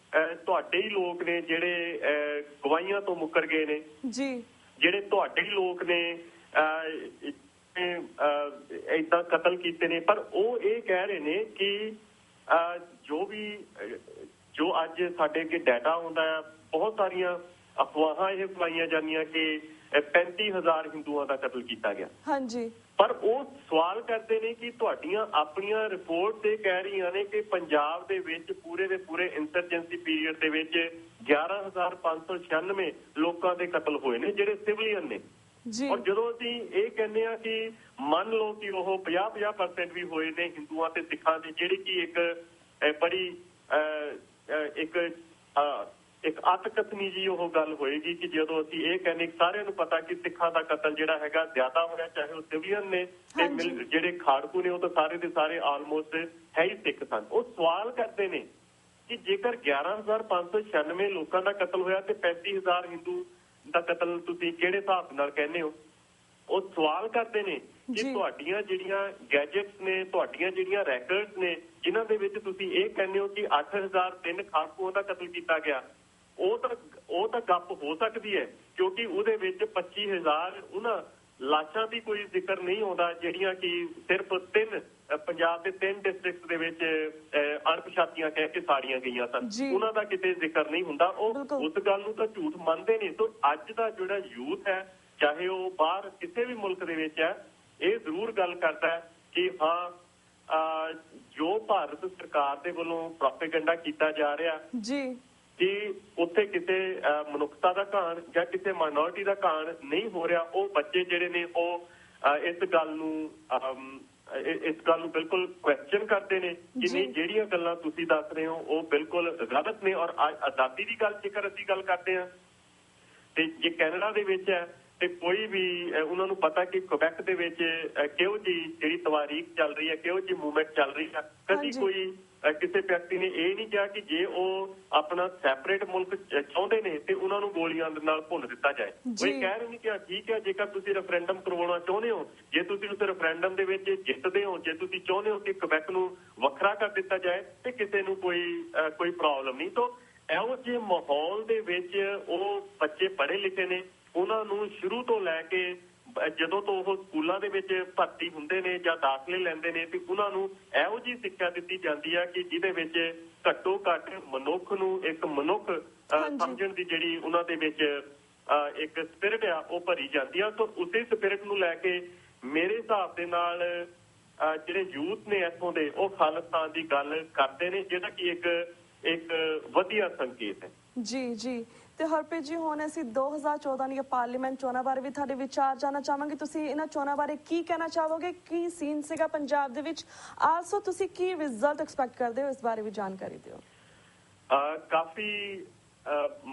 ਤੁਹਾਡੇ ਹੀ ਲੋਕ ਨੇ ਜਿਹੜੇ ਗਵਾਹੀਆਂ ਤੋਂ ਮੁੱਕਰ ਗਏ ਨੇ, ਜਿਹੜੇ ਤੁਹਾਡੇ ਹੀ ਲੋਕ ਨੇ ਏਦਾਂ ਕਤਲ ਕੀਤੇ ਨੇ। ਪਰ ਉਹ ਇਹ ਕਹਿ ਰਹੇ ਨੇ ਕਿ ਜੋ ਅੱਜ ਸਾਡੇ ਅੱਗੇ ਡਾਟਾ ਆਉਂਦਾ ਹੈ, ਬਹੁਤ ਸਾਰੀਆਂ ਅਫਵਾਹਾਂ ਇਹ ਫੈਲਾਈਆਂ ਜਾਂਦੀਆਂ ਕਿ 35,000 ਹਿੰਦੂਆਂ ਦਾ ਕਤਲ ਕੀਤਾ ਗਿਆ। ਪਰ ਉਹ ਸਵਾਲ ਕਰਦੇ ਨੇ ਕਿ ਤੁਹਾਡੀਆਂ ਆਪਣੀਆਂ ਰਿਪੋਰਟ ਤੇ ਕਹਿ ਰਹੀਆਂ ਨੇ ਕਿ ਪੰਜਾਬ ਦੇ ਵਿੱਚ ਪੂਰੇ ਦੇ ਪੂਰੇ ਇੰਸਰਜੈਂਸੀ ਪੀਰੀਅਡ ਦੇ ਵਿੱਚ 11,596 ਲੋਕਾਂ ਦੇ ਕਤਲ ਹੋਏ ਨੇ ਜਿਹੜੇ ਸਿਵਲੀਅਨ ਨੇ। ਔਰ ਜਦੋਂ ਅਸੀਂ ਇਹ ਕਹਿੰਦੇ ਆ ਕਿ ਮੰਨ ਲਓ ਕਿ ਉਹ 50% ਵੀ ਹੋਏ ਨੇ ਹਿੰਦੂਆਂ ਤੇ ਸਿੱਖਾਂ ਦੇ, ਜਿਹੜੀ ਕਿ ਇੱਕ ਬੜੀ ਇੱਕ ਅਤਕਥਨੀ ਜੀ ਉਹ ਗੱਲ ਹੋਏਗੀ ਕਿ ਜਦੋਂ ਅਸੀਂ ਇਹ ਕਹਿੰਦੇ ਸਾਰਿਆਂ ਨੂੰ ਪਤਾ ਕਿ ਸਿੱਖਾਂ ਦਾ ਕਤਲ ਜਿਹੜਾ ਹੈਗਾ ਜ਼ਿਆਦਾ ਹੋਇਆ, ਚਾਹੇ ਉਹ ਸਿਵਲੀਅਨ ਨੇ ਤੇ ਜਿਹੜੇ ਖਾੜਕੂ ਨੇ ਉਹ ਤਾਂ ਸਾਰੇ ਦੇ ਸਾਰੇ ਆਲਮੋਸਟ ਹੈ ਹੀ ਸਿੱਖ ਸਨ। ਉਹ ਸਵਾਲ ਕਰਦੇ ਨੇ ਕਿ ਜੇਕਰ 11,596 ਲੋਕਾਂ ਦਾ ਕਤਲ ਹੋਇਆ ਤੇ 35,000 ਹਿੰਦੂ ਦਾ ਕਤਲ ਤੁਸੀਂ ਕਿਹੜੇ ਹਿਸਾਬ ਨਾਲ ਕਹਿੰਦੇ ਹੋ? ਉਹ ਸਵਾਲ ਕਰਦੇ ਨੇ ਕਿ ਤੁਹਾਡੀਆਂ ਜਿਹੜੀਆਂ ਗੈਜਟਸ ਨੇ, ਤੁਹਾਡੀਆਂ ਜਿਹੜੀਆਂ ਰੈਕਰਡਸ ਨੇ, ਜਿਨ੍ਹਾਂ ਦੇ ਵਿੱਚ ਤੁਸੀਂ ਇਹ ਕਹਿੰਦੇ ਹੋ ਕਿ 8,003 ਖਾੜਕੂਆਂ ਦਾ ਕਤਲ ਕੀਤਾ ਗਿਆ, ਉਹ ਤਾਂ ਗੱਪ ਹੋ ਸਕਦੀ ਹੈ ਕਿਉਂਕਿ ਉਹਦੇ ਵਿੱਚ 25,000 ਉਹਨਾਂ ਲਾਸ਼ਾਂ ਦੀ ਕੋਈ ਜ਼ਿਕਰ ਨਹੀਂ ਆਉਂਦਾ ਜਿਹੜੀਆਂ ਕਿ ਸਿਰਫ ਪੰਜਾਬ ਦੇ 3 ਡਿਸਟ੍ਰਿਕਟ ਦੇ ਵਿੱਚ ਅਣਪਛਾਤੀਆਂ ਕਹਿ ਕੇ ਸਾੜੀਆਂ ਗਈਆਂ ਸਨ, ਉਹਨਾਂ ਦਾ ਕਿਤੇ ਜ਼ਿਕਰ ਨਹੀਂ ਹੁੰਦਾ। ਉਹ ਉਸ ਗੱਲ ਨੂੰ ਤਾਂ ਝੂਠ ਮੰਨਦੇ ਨੇ। ਸੋ ਅੱਜ ਦਾ ਜਿਹੜਾ ਯੂਥ ਹੈ, ਚਾਹੇ ਉਹ ਬਾਹਰ ਕਿਸੇ ਵੀ ਮੁਲਕ ਦੇ ਵਿੱਚ ਹੈ, ਇਹ ਜ਼ਰੂਰ ਗੱਲ ਕਰਦਾ ਹੈ ਕਿ ਹਾਂ ਜੋ ਭਾਰਤ ਸਰਕਾਰ ਦੇ ਵੱਲੋਂ ਪ੍ਰੋਪੇਗੈਂਡਾ ਕੀਤਾ ਜਾ ਰਿਹਾ ਕਿ ਉੱਥੇ ਕਿਸੇ ਮਨੁੱਖਤਾ ਦਾ ਘਾਣ ਜਾਂ ਕਿਸੇ ਮਾਈਨੋਰਿਟੀ ਦਾ ਘਾਣ ਨਹੀਂ ਹੋ ਰਿਹਾ। ਉਹ ਬੱਚੇ ਜਿਹੜੇ ਨੇ ਉਹ ਇਸ ਗੱਲ ਨੂੰ ਇਸ ਗੱਲ ਨੂੰ ਬਿਲਕੁਲ ਕੁਐਸਚਨ ਕਰਦੇ ਨੇ ਕਿ ਨਹੀਂ ਜਿਹੜੀਆਂ ਗੱਲਾਂ ਤੁਸੀਂ ਦੱਸ ਰਹੇ ਹੋ ਉਹ ਬਿਲਕੁਲ ਗਲਤ ਨੇ। ਔਰ ਆਜ਼ਾਦੀ ਦੀ ਗੱਲ ਜੇਕਰ ਅਸੀਂ ਗੱਲ ਕਰਦੇ ਹਾਂ ਤੇ ਜੇ ਕੈਨੇਡਾ ਦੇ ਵਿੱਚ ਹੈ ਤੇ ਕੋਈ ਵੀ ਉਹਨਾਂ ਨੂੰ ਪਤਾ ਕਿ ਕੁਬੈਕ ਦੇ ਵਿੱਚ ਕਿਹੋ ਜਿਹੀ ਜਿਹੜੀ ਤਵਾਰੀਖ ਚੱਲ ਰਹੀ ਹੈ, ਕਿਹੋ ਜਿਹੀ ਮੂਵਮੈਂਟ ਚੱਲ ਰਹੀ ਹੈ। ਕਦੀ ਕੋਈ ਕਿਸੇ ਵਿਅਕਤੀ ਨੇ ਇਹ ਨਹੀਂ ਕਿਹਾ ਕਿ ਜੇ ਉਹ ਆਪਣਾ ਸੈਪਰੇਟ ਮੁਲਕ ਚਾਹੁੰਦੇ ਨੇ ਤੇ ਉਹਨਾਂ ਨੂੰ ਗੋਲੀਆਂ ਦੇ ਨਾਲ ਭੁੰਨ ਦਿੱਤਾ ਜਾਏ। ਉਹ ਇਹ ਕਹਿ ਰਹੇ ਨੇ ਕਿ ਠੀਕ ਹੈ ਜੇਕਰ ਤੁਸੀਂ ਰੈਫਰੈਂਡਮ ਕਰਵਾਉਣਾ ਚਾਹੁੰਦੇ ਹੋ, ਜੇ ਤੁਸੀਂ ਉਸ ਰੈਫਰੈਂਡਮ ਦੇ ਵਿੱਚ ਜਿੱਤਦੇ ਹੋ, ਜੇ ਤੁਸੀਂ ਚਾਹੁੰਦੇ ਹੋ ਕਿ ਕੁਬੈਕ ਨੂੰ ਵੱਖਰਾ ਕਰ ਦਿੱਤਾ ਜਾਏ ਤੇ ਕਿਸੇ ਨੂੰ ਕੋਈ ਪ੍ਰੋਬਲਮ ਨਹੀਂ। ਤਾਂ ਇਹੋ ਜਿਹੇ ਮਾਹੌਲ ਦੇ ਵਿੱਚ ਉਹ ਬੱਚੇ ਪੜ੍ਹੇ ਲਿਖੇ ਨੇ, ਉਹਨਾਂ ਨੂੰ ਸ਼ੁਰੂ ਤੋਂ ਲੈ ਕੇ ਜਦੋਂ ਤੋਂ ਉਹ ਸਕੂਲਾਂ ਦੇ ਵਿੱਚ ਭਰਤੀ ਹੁੰਦੇ ਨੇ ਜਾਂ ਦਾਖਲੇ ਲੈਂਦੇ ਨੇ ਤੇ ਉਹਨਾਂ ਨੂੰ ਇਹੋ ਜਿਹੀ ਸਿੱਖਿਆ ਦਿੱਤੀ ਜਾਂਦੀ ਹੈ ਕਿ ਜਿਹਦੇ ਵਿੱਚ ਘੱਟੋ ਘੱਟ ਮਨੁੱਖ ਨੂੰ ਇੱਕ ਮਨੁੱਖ ਸਮਝਣ ਦੀ ਜਿਹੜੀ ਉਹਨਾਂ ਦੇ ਵਿੱਚ ਇੱਕ ਸਪਿਰਿਟ ਆ ਉਹ ਭਰੀ ਜਾਂਦੀ ਆ। ਤਾਂ ਉਸੇ ਸਪਿਰਿਟ ਨੂੰ ਲੈ ਕੇ ਮੇਰੇ ਹਿਸਾਬ ਦੇ ਨਾਲ ਜਿਹੜੇ ਯੂਥ ਨੇ ਇੱਥੋਂ ਦੇ ਉਹ ਖਾਲਿਸਤਾਨ ਦੀ ਗੱਲ ਕਰਦੇ ਨੇ, ਜਿਹੜਾ ਕਿ ਇੱਕ ਵਧੀਆ ਸੰਕੇਤ ਹੈ। ਜੀ ਜੀ। ਤੇ ਹਰਪ੍ਰੀਤ ਜੀ ਹੁਣ ਅਸੀਂ 2014 ਦੀਆਂ ਪਾਰਲੀਮੈਂਟ ਚੋਣਾਂ ਬਾਰੇ ਵੀ ਤੁਹਾਡੇ ਵਿਚਾਰ ਜਾਣਨਾ ਚਾਹਾਂਗੇ। ਤੁਸੀਂ ਇਹਨਾਂ ਚੋਣਾਂ ਬਾਰੇ ਕੀ ਕਹਿਣਾ ਚਾਹੋਗੇ? ਕੀ ਸੀਨ ਸੀਗਾ ਪੰਜਾਬ ਦੇ ਵਿੱਚ? ਆਲਸੋ ਤੁਸੀਂ ਕੀ ਰਿਜ਼ਲਟ ਐਕਸਪੈਕਟ ਕਰਦੇ ਹੋ, ਇਸ ਬਾਰੇ ਵੀ ਜਾਣਕਾਰੀ ਦਿਓ। ਕਾਫੀ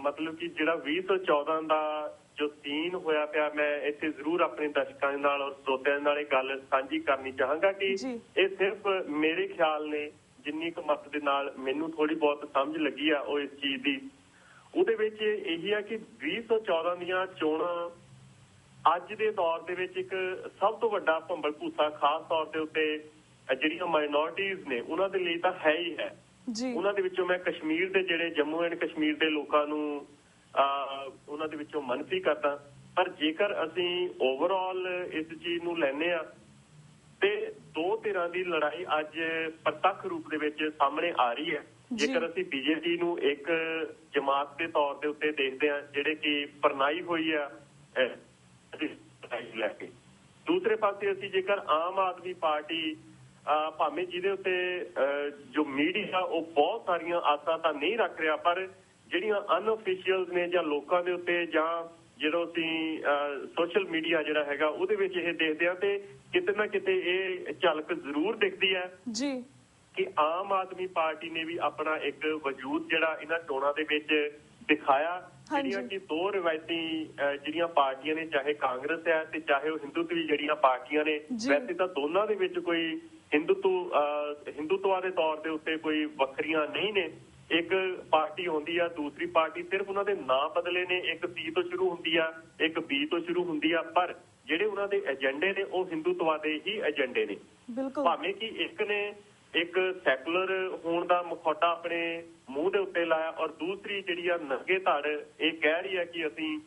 ਮਤਲਬ ਕਿ ਜਿਹੜਾ 2014 ਦਾ ਜੋ ਸੀਨ ਹੋਇਆ ਪਿਆ, ਮੈਂ ਇੱਥੇ ਜ਼ਰੂਰ ਆਪਣੇ ਦਰਸ਼ਕਾਂ ਦੇ ਨਾਲ ਔਰ ਸਰੋਤਿਆਂ ਨਾਲ ਇਹ ਗੱਲ ਸਾਂਝੀ ਕਰਨੀ ਚਾਹਾਂਗਾ ਕਿ ਇਹ ਸਿਰਫ ਮੇਰੇ ਖਿਆਲ ਨੇ, ਜਿੰਨੀ ਕੁ ਮਤ ਦੇ ਨਾਲ ਮੈਨੂੰ ਥੋੜੀ ਬਹੁਤ ਸਮਝ ਲੱਗੀ ਆ ਉਹ ਇਸ ਚੀਜ਼ ਦੀ, ਉਹਦੇ ਵਿੱਚ ਇਹੀ ਆ ਕਿ 2014 ਦੀਆਂ ਚੋਣਾਂ ਅੱਜ ਦੇ ਦੌਰ ਦੇ ਵਿੱਚ ਇੱਕ ਸਭ ਤੋਂ ਵੱਡਾ ਭੰਬਲ ਭੂਸਾ ਖਾਸ ਤੌਰ ਦੇ ਉੱਤੇ ਜਿਹੜੀਆਂ ਮਾਈਨੋਰਟੀਜ਼ ਨੇ ਉਹਨਾਂ ਦੇ ਲਈ ਤਾਂ ਹੈ ਹੀ ਹੈ। ਉਹਨਾਂ ਦੇ ਵਿੱਚੋਂ ਮੈਂ ਕਸ਼ਮੀਰ ਦੇ ਜਿਹੜੇ ਜੰਮੂ ਐਂਡ ਕਸ਼ਮੀਰ ਦੇ ਲੋਕਾਂ ਨੂੰ ਉਹਨਾਂ ਦੇ ਵਿੱਚੋਂ ਮੰਨਫੀ ਕਰਦਾ, ਪਰ ਜੇਕਰ ਅਸੀਂ ਓਵਰਆਲ ਇਸ ਚੀਜ਼ ਨੂੰ ਲੈਂਦੇ ਆ ਤੇ ਦੋ ਧਿਰਾਂ ਦੀ ਲੜਾਈ ਅੱਜ ਪ੍ਰਤੱਖ ਰੂਪ ਦੇ ਵਿੱਚ ਸਾਹਮਣੇ ਆ ਰਹੀ ਹੈ। ਜੇਕਰ ਅਸੀਂ ਬੀਜੇਪੀ ਨੂੰ ਇੱਕ ਜਮਾਤ ਦੇ ਤੌਰ ਦੇ ਉੱਤੇ ਦੇਖਦੇ ਹਾਂ ਜਿਹੜੇ ਕਿ ਪਰਨਾਈ ਹੋਈ ਆ ਲੈ ਕੇ, ਦੂਸਰੇ ਪਾਸੇ ਅਸੀਂ ਜੇਕਰ ਆਮ ਆਦਮੀ ਪਾਰਟੀ ਭਾਵੇਂ ਜਿਹਦੇ ਉੱਤੇ ਜੋ ਮੀਡੀਆ ਉਹ ਬਹੁਤ ਸਾਰੀਆਂ ਆਸਾਂ ਤਾਂ ਨਹੀਂ ਰੱਖ ਰਿਹਾ, ਪਰ ਜਿਹੜੀਆਂ ਅਨਅਫੀਸ਼ੀਅਲਸ ਨੇ ਜਾਂ ਲੋਕਾਂ ਦੇ ਉੱਤੇ ਜਾਂ ਜਦੋਂ ਅਸੀਂ ਸੋਸ਼ਲ ਮੀਡੀਆ ਜਿਹੜਾ ਹੈਗਾ ਉਹਦੇ ਵਿੱਚ ਇਹ ਦੇਖਦੇ ਹਾਂ ਤੇ ਕਿਤੇ ਨਾ ਕਿਤੇ ਇਹ ਝਲਕ ਜ਼ਰੂਰ ਦਿਖਦੀ ਹੈ ਜੀ ਕਿ ਆਮ ਆਦਮੀ ਪਾਰਟੀ ਨੇ ਵੀ ਆਪਣਾ ਇੱਕ ਵਜੂਦ ਜਿਹੜਾ ਇਹਨਾਂ ਚੋਣਾਂ ਦੇ ਵਿੱਚ ਦਿਖਾਇਆ। ਜਿਹੜੀਆਂ ਕਿ ਦੋ ਰਵਾਇਤੀ ਜਿਹੜੀਆਂ ਪਾਰਟੀਆਂ ਨੇ, ਚਾਹੇ ਕਾਂਗਰਸ ਹੈ ਤੇ ਚਾਹੇ ਉਹ ਹਿੰਦੂਤਵੀ ਜਿਹੜੀਆਂ ਪਾਰਟੀਆਂ ਨੇ, ਵੈਸੇ ਤਾਂ ਦੋਨਾਂ ਦੇ ਵਿੱਚ ਕੋਈ ਹਿੰਦੂਤਵਾ ਦੇ ਤੌਰ ਦੇ ਉੱਤੇ ਕੋਈ ਵੱਖਰੀਆਂ ਨਹੀਂ ਨੇ। ਇੱਕ ਪਾਰਟੀ ਹੁੰਦੀ ਆ, ਦੂਸਰੀ ਪਾਰਟੀ ਸਿਰਫ ਉਹਨਾਂ ਦੇ ਨਾਂ ਬਦਲੇ ਨੇ, ਇੱਕ ਸੀ ਤੋਂ ਸ਼ੁਰੂ ਹੁੰਦੀ ਆ, ਇੱਕ ਬੀ ਤੋਂ ਸ਼ੁਰੂ ਹੁੰਦੀ ਆ, ਪਰ ਜਿਹੜੇ ਉਹਨਾਂ ਦੇ ਏਜੰਡੇ ਨੇ ਉਹ ਹਿੰਦੂਤਵਾ ਦੇ ਹੀ ਏਜੰਡੇ ਨੇ। ਭਾਵੇਂ ਕਿ ਇੱਕ ਨੇ ਇੱਕ ਸੈਕੂਲਰ ਹੋਣ ਦਾ ਮੁਖੌਟਾ ਆਪਣੇ ਮੂੰਹ ਦੇ ਉੱਤੇ ਲਾਇਆ ਔਰ ਦੂਸਰੀ ਜਿਹੜੀ ਆ ਨੰਗੇ ਧੜ ਇਹ ਕਹਿ ਰਹੀ ਹੈ ਕਿ ਅਸੀਂ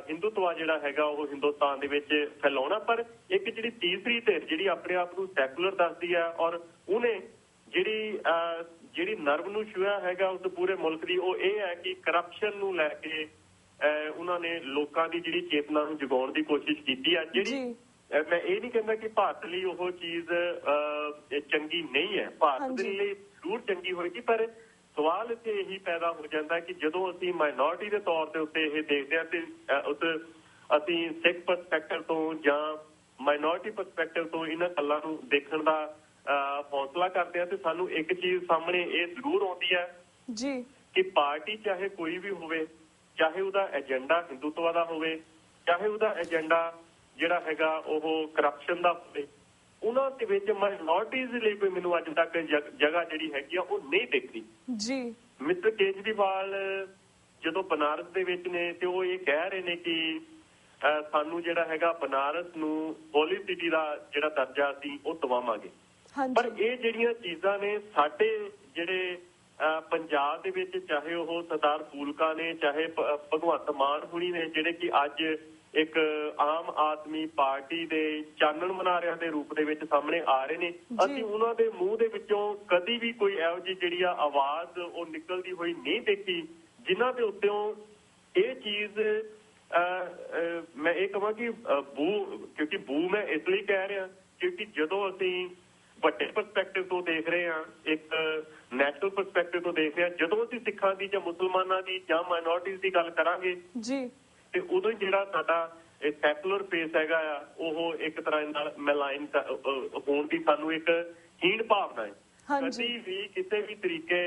ਹਿੰਦੂਤਵਾ ਜਿਹੜਾ ਹੈਗਾ ਉਹ ਹਿੰਦੁਸਤਾਨ ਦੇ ਵਿੱਚ ਫੈਲਾਉਣਾ। ਪਰ ਇੱਕ ਜਿਹੜੀ ਤੀਸਰੀ ਧਿਰ ਜਿਹੜੀ ਆਪਣੇ ਆਪ ਨੂੰ ਸੈਕੂਲਰ ਦੱਸਦੀ ਹੈ ਔਰ ਉਹਨੇ ਜਿਹੜੀ ਨਰਵ ਨੂੰ ਛੂਹਿਆ ਹੈਗਾ ਉਸ ਪੂਰੇ ਮੁਲਕ ਦੀ, ਉਹ ਇਹ ਹੈ ਕਿ ਕਰਪਸ਼ਨ ਨੂੰ ਲੈ ਕੇ ਉਹਨਾਂ ਨੇ ਲੋਕਾਂ ਦੀ ਜਿਹੜੀ ਚੇਤਨਾ ਨੂੰ ਜਗਾਉਣ ਦੀ ਕੋਸ਼ਿਸ਼ ਕੀਤੀ ਹੈ। ਜਿਹੜੀ ਮੈਂ ਇਹ ਨਹੀਂ ਕਹਿੰਦਾ ਕਿ ਭਾਰਤ ਲਈ ਉਹ ਚੀਜ਼ ਚੰਗੀ ਨਹੀਂ ਹੈ, ਭਾਰਤ ਦੇ ਲਈ ਜ਼ਰੂਰ ਚੰਗੀ ਹੋਏਗੀ, ਪਰ ਸਵਾਲ ਇੱਥੇ ਇਹੀ ਪੈਦਾ ਹੋ ਜਾਂਦਾ ਕਿ ਜਦੋਂ ਅਸੀਂ ਮਾਈਨੋਰਟੀ ਦੇ ਤੌਰ ਦੇ ਉੱਤੇ ਇਹ ਦੇਖਦੇ ਹਾਂ ਤੇ ਅਸੀਂ ਸਿੱਖ ਪਰਸਪੈਕਟਿਵ ਤੋਂ ਜਾਂ ਮਾਈਨੋਰਟੀ ਪਰਸਪੈਕਟਿਵ ਤੋਂ ਇਹਨਾਂ ਗੱਲਾਂ ਨੂੰ ਦੇਖਣ ਦਾ ਹੌਸਲਾ ਕਰਦੇ ਹਾਂ ਤੇ ਸਾਨੂੰ ਇੱਕ ਚੀਜ਼ ਸਾਹਮਣੇ ਇਹ ਜ਼ਰੂਰ ਆਉਂਦੀ ਹੈ ਜੀ ਕਿ ਪਾਰਟੀ ਚਾਹੇ ਕੋਈ ਵੀ ਹੋਵੇ, ਚਾਹੇ ਉਹਦਾ ਏਜੰਡਾ ਹਿੰਦੂਤਵਾ ਦਾ ਹੋਵੇ, ਚਾਹੇ ਉਹਦਾ ਏਜੰਡਾ ਜਿਹੜਾ ਹੈਗਾ ਉਹ ਕਰਪਸ਼ਨ ਦਾ ਹੋਵੇ, ਉਹਨਾਂ ਦੇ ਵਿੱਚ ਮਾਈਨੋਰਟੀਜ਼ ਲਈ ਕੋਈ ਮੈਨੂੰ ਅੱਜ ਤੱਕ ਜਗ੍ਹਾ ਜਿਹੜੀ ਹੈਗੀ ਆ ਉਹ ਨਹੀਂ ਦਿਖਦੀ ਜੀ। ਮਿਸਟਰ ਕੇਜਰੀਵਾਲ ਜਦੋਂ ਬਨਾਰਸ ਦੇ ਵਿੱਚ ਨੇ ਤੇ ਉਹ ਇਹ ਕਹਿ ਰਹੇ ਨੇ ਕਿ ਸਾਨੂੰ ਜਿਹੜਾ ਹੈਗਾ ਬਨਾਰਸ ਨੂੰ ਹੋਲੀ ਸਿਟੀ ਦਾ ਜਿਹੜਾ ਦਰਜਾ ਸੀ ਉਹ ਦਵਾਵਾਂਗੇ, ਪਰ ਇਹ ਜਿਹੜੀਆਂ ਚੀਜ਼ਾਂ ਨੇ ਸਾਡੇ ਜਿਹੜੇ ਪੰਜਾਬ ਦੇ ਵਿੱਚ, ਚਾਹੇ ਉਹ ਸਰਦਾਰ ਫੂਲਕਾ ਨੇ, ਚਾਹੇ ਭਗਵੰਤ ਮਾਨ ਹੁਣੀ ਨੇ, ਜਿਹੜੇ ਕਿ ਅੱਜ ਇੱਕ ਆਮ ਆਦਮੀ ਪਾਰਟੀ ਦੇ ਚਾਨਣ ਮੁਨਾਰਿਆਂ ਦੇ ਰੂਪ ਦੇ ਵਿੱਚ ਸਾਹਮਣੇ ਆ ਰਹੇ ਨੇ, ਅਸੀਂ ਉਹਨਾਂ ਦੇ ਮੂੰਹ ਦੇ ਵਿੱਚੋਂ ਕਦੀ ਵੀ ਕੋਈ ਇਹੋ ਜਿਹੀ ਜਿਹੜੀ ਆ ਆਵਾਜ਼ ਉਹ ਨਿਕਲਦੀ ਹੋਈ ਨਹੀਂ ਦੇਖੀ ਜਿਨ੍ਹਾਂ ਦੇ ਉੱਤੋਂ ਇਹ ਚੀਜ਼ ਮੈਂ ਇਹ ਕਹਾਂ ਕਿ ਕਿਉਂਕਿ ਮੈਂ ਇਸ ਲਈ ਕਹਿ ਰਿਹਾ ਕਿਉਂਕਿ ਜਦੋਂ ਅਸੀਂ ਵੱਡੇ ਪਰਸਪੈਕਟਿਵ ਤੋਂ ਦੇਖ ਰਹੇ ਹਾਂ, ਇੱਕ ਨੈਸ਼ਨਲ ਪਰਸਪੈਕਟਿਵ ਤੋਂ ਦੇਖ ਰਹੇ ਹਾਂ, ਜਦੋਂ ਅਸੀਂ ਸਿੱਖਾਂ ਦੀ ਜਾਂ ਮੁਸਲਮਾਨਾਂ ਦੀ ਜਾਂ ਮਾਈਨੋਰਟੀਜ਼ ਦੀ ਗੱਲ ਕਰਾਂਗੇ ਜੀ ਤੇ ਉਦੋਂ ਹੀ ਜਿਹੜਾ ਸਾਡਾ ਇਹ ਸੈਕੂਲਰ ਫੇਸ ਹੈਗਾ ਆ ਉਹ ਇੱਕ ਤਰ੍ਹਾਂ ਨਾਲ ਮੈਲਾਈਨ ਹੋਣ ਦੀ ਸਾਨੂੰ ਇੱਕ ਹੀਣ ਭਾਵਨਾ ਹੈ। ਕਦੀ ਵੀ ਕਿਸੇ ਵੀ ਤਰੀਕੇ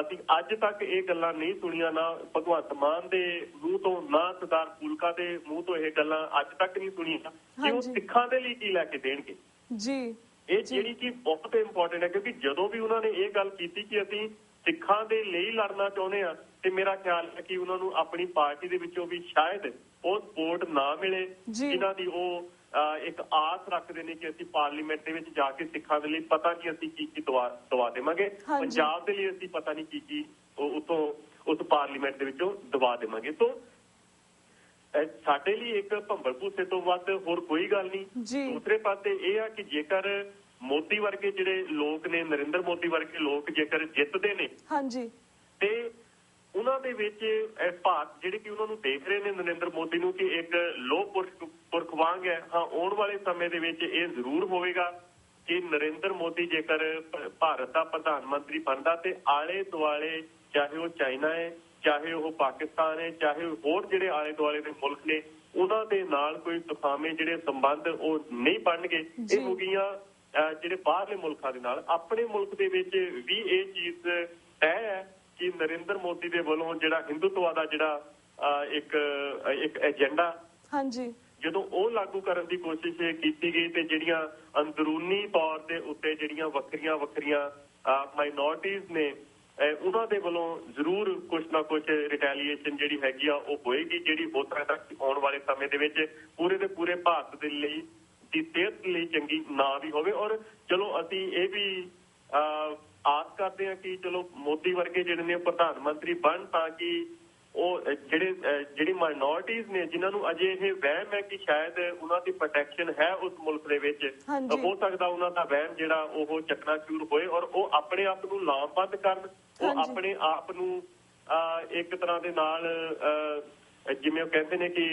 ਅਸੀਂ ਅੱਜ ਤੱਕ ਇਹ ਗੱਲਾਂ ਨਹੀਂ ਸੁਣੀਆਂ, ਨਾ ਭਗਵੰਤ ਮਾਨ ਦੇ ਮੂੰਹ ਤੋਂ, ਨਾ ਸਰਦਾਰ ਫੂਲਕਾ ਦੇ ਮੂੰਹ ਤੋਂ ਇਹ ਗੱਲਾਂ ਅੱਜ ਤੱਕ ਨਹੀਂ ਸੁਣੀਆਂ ਕਿ ਉਹ ਸਿੱਖਾਂ ਦੇ ਲਈ ਕੀ ਲੈ ਕੇ ਦੇਣਗੇ ਜੀ। ਇਹ ਜਿਹੜੀ ਕਿ ਬਹੁਤ ਇੰਪੋਰਟੈਂਟ ਹੈ, ਕਿਉਂਕਿ ਜਦੋਂ ਵੀ ਉਹਨਾਂ ਨੇ ਇਹ ਗੱਲ ਕੀਤੀ ਕਿ ਅਸੀਂ ਸਿੱਖਾਂ ਦੇ ਲਈ ਲੜਨਾ ਚਾਹੁੰਦੇ ਆ, ਤੇ ਮੇਰਾ ਖਿਆਲ ਹੈ ਕਿ ਉਹਨਾਂ ਨੂੰ ਆਪਣੀ ਪਾਰਟੀ ਦੇ ਵਿੱਚੋਂ ਵੀ ਸ਼ਾਇਦ ਉਹ ਸਪੋਰਟ ਨਾ ਮਿਲੇ ਜਿਨ੍ਹਾਂ ਦੀ ਉਹ ਇੱਕ ਆਸ ਰੱਖਦੇ ਨੇ ਕਿ ਅਸੀਂ ਪਾਰਲੀਮੈਂਟ ਦੇ ਵਿੱਚ ਜਾ ਕੇ ਸਿੱਖਾਂ ਦੇ ਲਈ ਪਤਾ ਨਹੀਂ ਅਸੀਂ ਕੀ ਕੀ ਦਵਾ ਦੇਵਾਂਗੇ, ਪੰਜਾਬ ਦੇ ਲਈ ਅਸੀਂ ਪਤਾ ਨਹੀਂ ਕੀ ਉਤੋਂ ਉਸ ਪਾਰਲੀਮੈਂਟ ਦੇ ਵਿੱਚੋਂ ਦਵਾ ਦੇਵਾਂਗੇ। ਸੋ ਸਾਡੇ ਲਈ ਇੱਕ ਭੰਬਲ ਭੂਸੇ ਤੋਂ ਵੱਧ ਹੋਰ ਕੋਈ ਗੱਲ ਨਹੀਂ। ਦੂਸਰੇ ਪਾਸੇ ਇਹ ਆ ਕਿ ਜੇਕਰ ਮੋਦੀ ਵਰਗੇ ਜਿਹੜੇ ਲੋਕ ਨੇ, ਨਰਿੰਦਰ ਮੋਦੀ ਵਰਗੇ ਲੋਕ ਜੇਕਰ ਜਿੱਤਦੇ ਨੇ ਤੇ ਉਹਨਾਂ ਦੇ ਵਿੱਚ ਭਾਰਤ ਜਿਹੜੇ ਕਿ ਉਹਨਾਂ ਨੂੰ ਦੇਖ ਰਹੇ ਨੇ ਨਰਿੰਦਰ ਮੋਦੀ ਨੂੰ ਕਿ ਇੱਕ ਲੋਹ ਪੁਰਖ ਵਾਂਗ ਹੈ। ਹਾਂ, ਆਉਣ ਵਾਲੇ ਸਮੇਂ ਦੇ ਵਿੱਚ ਇਹ ਜ਼ਰੂਰ ਹੋਵੇਗਾ ਕਿ ਨਰਿੰਦਰ ਮੋਦੀ ਜੇਕਰ ਭਾਰਤ ਦਾ ਪ੍ਰਧਾਨ ਮੰਤਰੀ ਬਣਦਾ ਤੇ ਆਲੇ ਦੁਆਲੇ, ਚਾਹੇ ਉਹ ਚਾਈਨਾ ਹੈ, ਚਾਹੇ ਉਹ ਪਾਕਿਸਤਾਨ ਹੈ, ਚਾਹੇ ਹੋਰ ਜਿਹੜੇ ਆਲੇ ਦੁਆਲੇ ਦੇ ਮੁਲਕ ਨੇ, ਉਹਨਾਂ ਦੇ ਨਾਲ ਕੋਈ ਤੁਫਾਵੇਂ ਜਿਹੜੇ ਸੰਬੰਧ ਉਹ ਨਹੀਂ ਬਣਨਗੇ। ਇਹ ਹੋ ਗਈਆਂ ਜਿਹੜੇ ਬਾਹਰਲੇ ਮੁਲਕਾਂ ਦੇ ਨਾਲ। ਆਪਣੇ ਮੁਲਕ ਦੇ ਵਿੱਚ ਵੀ ਇਹ ਚੀਜ਼ ਤੈਅ ਹੈ ਕਿ ਨਰਿੰਦਰ ਮੋਦੀ ਦੇ ਵੱਲੋਂ ਜਿਹੜਾ ਹਿੰਦੂਤਵਾ ਦਾ ਜਿਹੜਾ ਇੱਕ ਏਜੰਡਾ ਜਦੋਂ ਉਹ ਲਾਗੂ ਕਰਨ ਦੀ ਕੋਸ਼ਿਸ਼ ਕੀਤੀ ਗਈ ਤੇ ਜਿਹੜੀਆਂ ਅੰਦਰੂਨੀ ਤੌਰ ਦੇ ਉੱਤੇ ਜਿਹੜੀਆਂ ਵੱਖਰੀਆਂ ਮਾਈਨੋਰਟੀਜ਼ ਨੇ ਉਹਨਾਂ ਦੇ ਵੱਲੋਂ ਜ਼ਰੂਰ ਕੁਛ ਨਾ ਕੁਛ ਰਿਟੈਲੀਏਸ਼ਨ ਜਿਹੜੀ ਹੈਗੀ ਆ ਉਹ ਹੋਏਗੀ, ਜਿਹੜੀ ਹੋ ਸਕਦਾ ਆਉਣ ਵਾਲੇ ਸਮੇਂ ਦੇ ਵਿੱਚ ਪੂਰੇ ਦੇ ਪੂਰੇ ਭਾਰਤ ਦੇ ਲਈ ਦੀ ਸਿਹਤ ਲਈ ਚੰਗੀ ਨਾ ਵੀ ਹੋਵੇ। ਔਰ ਚਲੋ ਅਸੀਂ ਇਹ ਵੀ ਆਸ ਕਰਦੇ ਹਾਂ ਕਿ ਚਲੋ ਮੋਦੀ ਵਰਗੇ ਜਿਹੜੇ ਨੇ ਪ੍ਰਧਾਨ ਮੰਤਰੀ ਬਣ ਤਾਂ ਕਿ ਉਹ ਜਿਹੜੀ ਮਾਈਨੋਰਟੀਜ਼ ਨੇ ਜਿਨ੍ਹਾਂ ਨੂੰ ਅਜੇ ਇਹ ਵਹਿਮ ਹੈ ਕਿ ਸ਼ਾਇਦ ਉਹਨਾਂ ਦੀ ਪ੍ਰੋਟੈਕਸ਼ਨ ਹੈ ਉਸ ਮੁਲਕ ਦੇ ਵਿੱਚ, ਹੋ ਸਕਦਾ ਉਹਨਾਂ ਦਾ ਵਹਿਮ ਜਿਹੜਾ ਉਹ ਚਕਨਾਚੂਰ ਹੋਏ ਔਰ ਉਹ ਆਪਣੇ ਆਪ ਨੂੰ ਲਾਮਬੰਦ ਕਰਨ, ਉਹ ਆਪਣੇ ਆਪ ਨੂੰ ਇੱਕ ਤਰ੍ਹਾਂ ਦੇ ਨਾਲ ਜਿਵੇਂ ਉਹ ਕਹਿੰਦੇ ਨੇ ਕਿ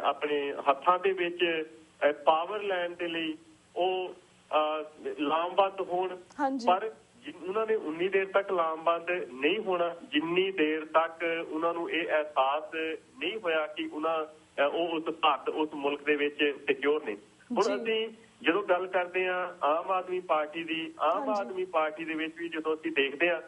ਆਪਣੇ ਹੱਥਾਂ ਦੇ ਵਿੱਚ ਪਾਵਰ ਲੈਣ ਦੇ ਲਈ ਉਹ ਲਾਮਬੰਦ ਹੋਣ। ਪਰ ਉਹਨਾਂ ਨੇ ਉਨੀ ਦੇਰ ਤੱਕ ਲਾਮਬੰਦ ਨਹੀਂ ਹੋਣਾ ਜਿੰਨੀ ਦੇਰ ਤੱਕ ਉਹਨਾਂ ਨੂੰ ਇਹ ਅਹਿਸਾਸ ਨਹੀਂ ਹੋਇਆ ਕਿ ਉਹ ਉਸ ਭਾਰਤ, ਉਸ ਮੁਲਕ ਦੇ ਵਿੱਚ ਸਿਕਿਉਰ ਨੇ। ਹੁਣ ਅਸੀਂ ਜਦੋਂ ਗੱਲ ਕਰਦੇ ਹਾਂ ਆਮ ਆਦਮੀ ਪਾਰਟੀ ਦੀ, ਆਮ ਆਦਮੀ ਪਾਰਟੀ ਦੇ ਵਿੱਚ ਵੀ ਜਦੋਂ ਅਸੀਂ ਦੇਖਦੇ ਹਾਂ